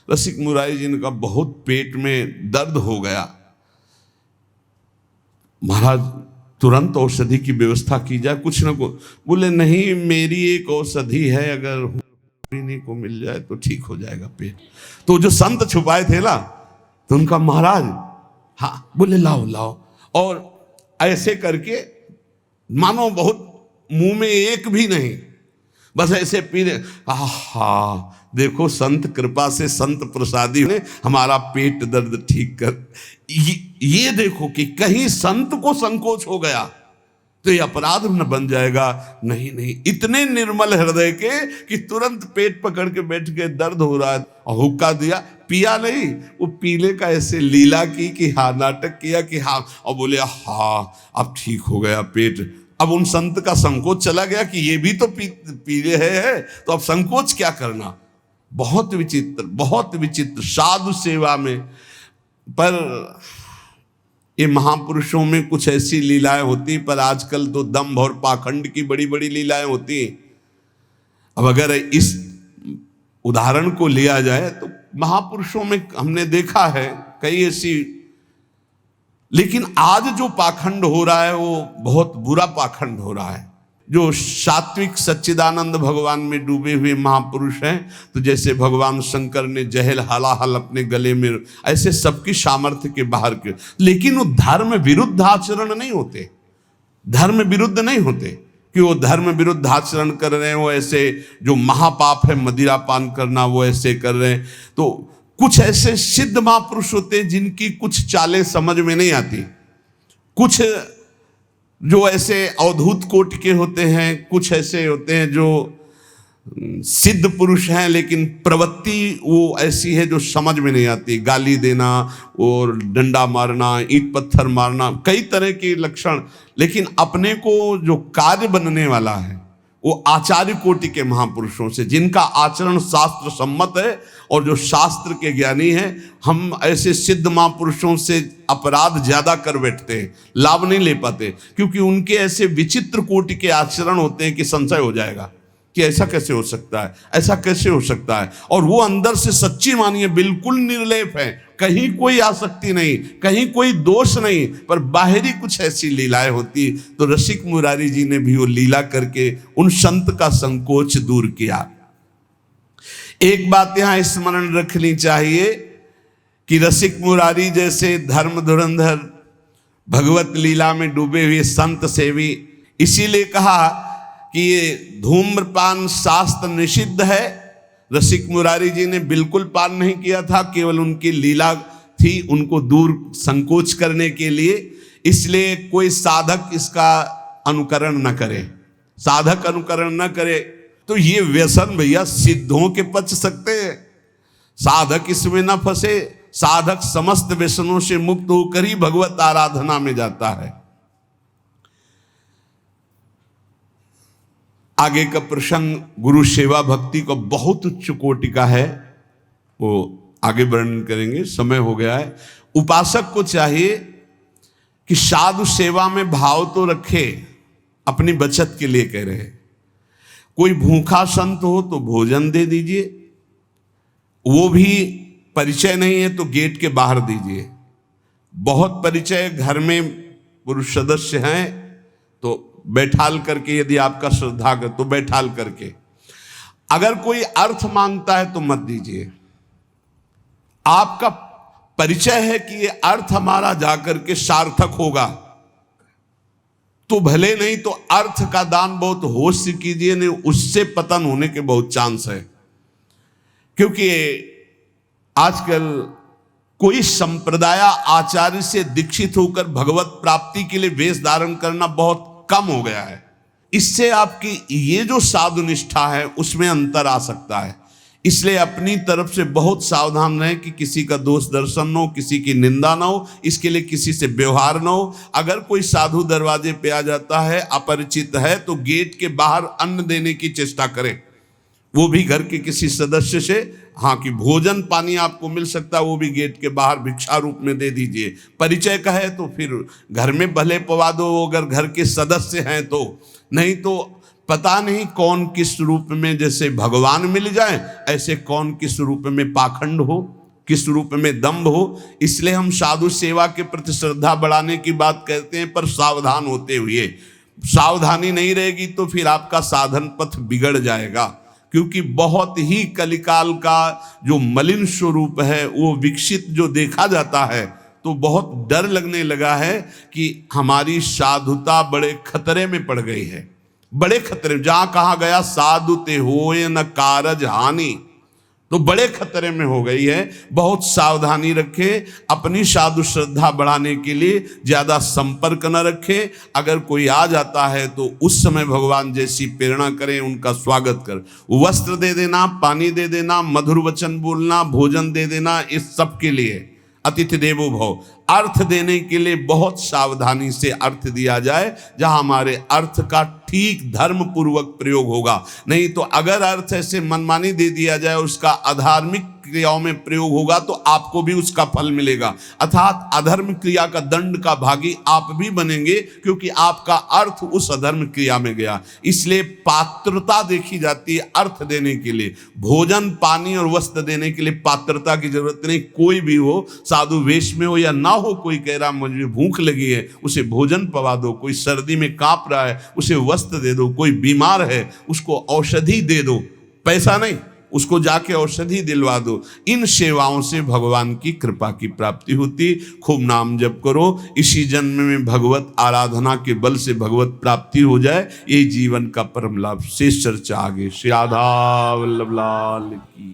रसिक मुरारी जी ने कहा बहुत पेट में दर्द हो गया, महाराज तुरंत औषधि की व्यवस्था की जाए, कुछ ना कुछ। बोले नहीं, मेरी एक औषधि है, अगर पीने को मिल जाए तो ठीक हो जाएगा पेट। तो जो संत छुपाए थे ना, तो उनका महाराज हाँ, बोले लाओ लाओ। और ऐसे करके मानो बहुत मुंह में एक भी नहीं, बस ऐसे पी रहे। आहा, देखो संत कृपा से, संत प्रसादी ने हमारा पेट दर्द ठीक कर। ये देखो कि कहीं संत को संकोच हो गया तो ये अपराध न बन जाएगा। नहीं नहीं, इतने निर्मल हृदय के कि तुरंत पेट पकड़ के बैठ के, दर्द हो रहा है, और हुक्का दिया, पिया नहीं, वो पीने का ऐसे लीला की कि हाँ, नाटक किया कि हाँ, और बोले हाँ अब ठीक हो गया पेट। अब उन संत का संकोच चला गया कि ये भी तो पी रहे हैं, तो अब संकोच क्या करना। बहुत विचित्र, बहुत विचित्र साधु सेवा में। पर ये महापुरुषों में कुछ ऐसी लीलाएं होती, पर आजकल तो दंभ और पाखंड की बड़ी बड़ी लीलाएं होती। अब अगर इस उदाहरण को लिया जाए तो महापुरुषों में हमने देखा है कई ऐसी, लेकिन आज जो पाखंड हो रहा है वो बहुत बुरा पाखंड हो रहा है। जो सात्विक सच्चिदानंद भगवान में डूबे हुए महापुरुष हैं, तो जैसे भगवान शंकर ने जहल हलाहल अपने गले में, ऐसे सबकी सामर्थ्य के बाहर के, लेकिन वो धर्म विरुद्ध आचरण नहीं होते, धर्म विरुद्ध नहीं होते कि वो धर्म विरुद्ध आचरण कर रहे हैं। वो ऐसे जो महापाप है मदिरा पान करना, वो ऐसे कर रहे हैं। तो कुछ ऐसे सिद्ध महापुरुष होते हैं जिनकी कुछ चालें समझ में नहीं आती, कुछ जो ऐसे अवधूत कोटि के होते हैं, कुछ ऐसे होते हैं जो सिद्ध पुरुष हैं लेकिन प्रवृत्ति वो ऐसी है जो समझ में नहीं आती। गाली देना और डंडा मारना, ईंट पत्थर मारना, कई तरह के लक्षण। लेकिन अपने को जो कार्य बनने वाला है वो आचार्य कोटि के महापुरुषों से, जिनका आचरण शास्त्र सम्मत है और जो शास्त्र के ज्ञानी हैं। हम ऐसे सिद्ध महापुरुषों से अपराध ज्यादा कर बैठते हैं, लाभ नहीं ले पाते, क्योंकि उनके ऐसे विचित्र कोटि के आचरण होते हैं कि संशय हो जाएगा कि ऐसा कैसे हो सकता है, ऐसा कैसे हो सकता है। और वो अंदर से सच्ची मानिए बिल्कुल निर्लेप है, कहीं कोई आसक्ति नहीं, कहीं कोई दोष नहीं, पर बाहरी कुछ ऐसी लीलाएं होती। तो रसिक मुरारी जी ने भी वो लीला करके उन संत का संकोच दूर किया। एक बात यहां स्मरण रखनी चाहिए कि रसिक मुरारी जैसे धर्म धुरंधर भगवत लीला में डूबे हुए संत सेवी, इसीलिए कहा कि ये धूम्रपान शास्त्र निषिद्ध है। रसिक मुरारी जी ने बिल्कुल पान नहीं किया था, केवल उनकी लीला थी उनको दूर संकोच करने के लिए। इसलिए कोई साधक इसका अनुकरण न करे, साधक अनुकरण न करे। तो ये व्यसन भैया सिद्धों के पच सकते हैं, साधक इसमें न फंसे। साधक समस्त व्यसनों से मुक्त होकर ही भगवत आराधना में जाता है। आगे का प्रसंग गुरु सेवा भक्ति को बहुत उच्च कोटि का है, वो आगे वर्णन करेंगे, समय हो गया है। उपासक को चाहिए कि साधु सेवा में भाव तो रखे, अपनी बचत के लिए कह रहे हैं। कोई भूखा संत हो तो भोजन दे दीजिए, वो भी परिचय नहीं है तो गेट के बाहर दीजिए। बहुत परिचय घर में पुरुष सदस्य हैं तो बैठाल करके, यदि आपका श्रद्धा कर तो बैठाल करके। अगर कोई अर्थ मांगता है तो मत दीजिए। आपका परिचय है कि ये अर्थ हमारा जाकर के सार्थक होगा तो भले, नहीं तो अर्थ का दान बहुत होश से कीजिए, नहीं उससे पतन होने के बहुत चांस है। क्योंकि आजकल कोई संप्रदाय आचार्य से दीक्षित होकर भगवत प्राप्ति के लिए वेश धारण करना बहुत कम हो गया है। इससे आपकी ये जो साधु निष्ठा है उसमें अंतर आ सकता है। इसलिए अपनी तरफ से बहुत सावधान रहें कि किसी का दोष दर्शन न हो, किसी की निंदा न हो, इसके लिए किसी से व्यवहार न हो। अगर कोई साधु दरवाजे पे आ जाता है, अपरिचित है, तो गेट के बाहर अन्न देने की चेष्टा करें, वो भी घर के किसी सदस्य से। हाँ, कि भोजन पानी आपको मिल सकता है, वो भी गेट के बाहर भिक्षा रूप में दे दीजिए। परिचय का है तो फिर घर में भले पवा दो, अगर घर के सदस्य हैं तो। नहीं तो पता नहीं कौन किस रूप में, जैसे भगवान मिल जाए ऐसे कौन किस रूप में पाखंड हो, किस रूप में दम्भ हो। इसलिए हम साधु सेवा के प्रति श्रद्धा बढ़ाने की बात कहते हैं, पर सावधान होते हुए। सावधानी नहीं रहेगी तो फिर आपका साधन पथ बिगड़ जाएगा, क्योंकि बहुत ही कलिकाल का जो मलिन स्वरूप है वो विकसित जो देखा जाता है, तो बहुत डर लगने लगा है कि हमारी साधुता बड़े खतरे में पड़ गई है। बड़े खतरे, जहां कहा गया साधु ते होए न कारज हानि, तो बड़े खतरे में हो गई है। बहुत सावधानी रखें, अपनी साधु श्रद्धा बढ़ाने के लिए ज्यादा संपर्क न रखें। अगर कोई आ जाता है तो उस समय भगवान जैसी प्रेरणा करें, उनका स्वागत कर, वस्त्र दे देना, पानी दे देना, मधुर वचन बोलना, भोजन दे देना, इस सब के लिए अतिथि देवो भव। अर्थ देने के लिए बहुत सावधानी से अर्थ दिया जाए, जहां हमारे अर्थ का ठीक धर्म पूर्वक प्रयोग होगा। नहीं तो अगर अर्थ ऐसे मनमानी दे दिया जाए, उसका अधार्मिक क्रियाओं में प्रयोग होगा तो आपको भी उसका फल मिलेगा, अर्थात अधर्म क्रिया का दंड का भागी आप भी बनेंगे, क्योंकि आपका अर्थ उस अधर्म क्रिया में गया। इसलिए पात्रता देखी जाती है अर्थ देने के लिए। भोजन पानी और वस्त्र देने के लिए पात्रता की जरूरत नहीं। कोई भी हो, साधु वेश में हो या ना हो, कोई कह रहा मुझे भूख लगी है, उसे भोजन पवा दो। कोई सर्दी में कांप रहा है, उसे वस्त्र दे दो। कोई बीमार है, उसको औषधि दे दो, पैसा नहीं, उसको जाके औषधि दिलवा दो। इन सेवाओं से भगवान की कृपा की प्राप्ति होती। खूब नाम जप करो, इसी जन्म में भगवत आराधना के बल से भगवत प्राप्ति हो जाए, ये जीवन का परम लाभ। शेष चर्चा आगे। श्री राधा वल्लभ लाल की।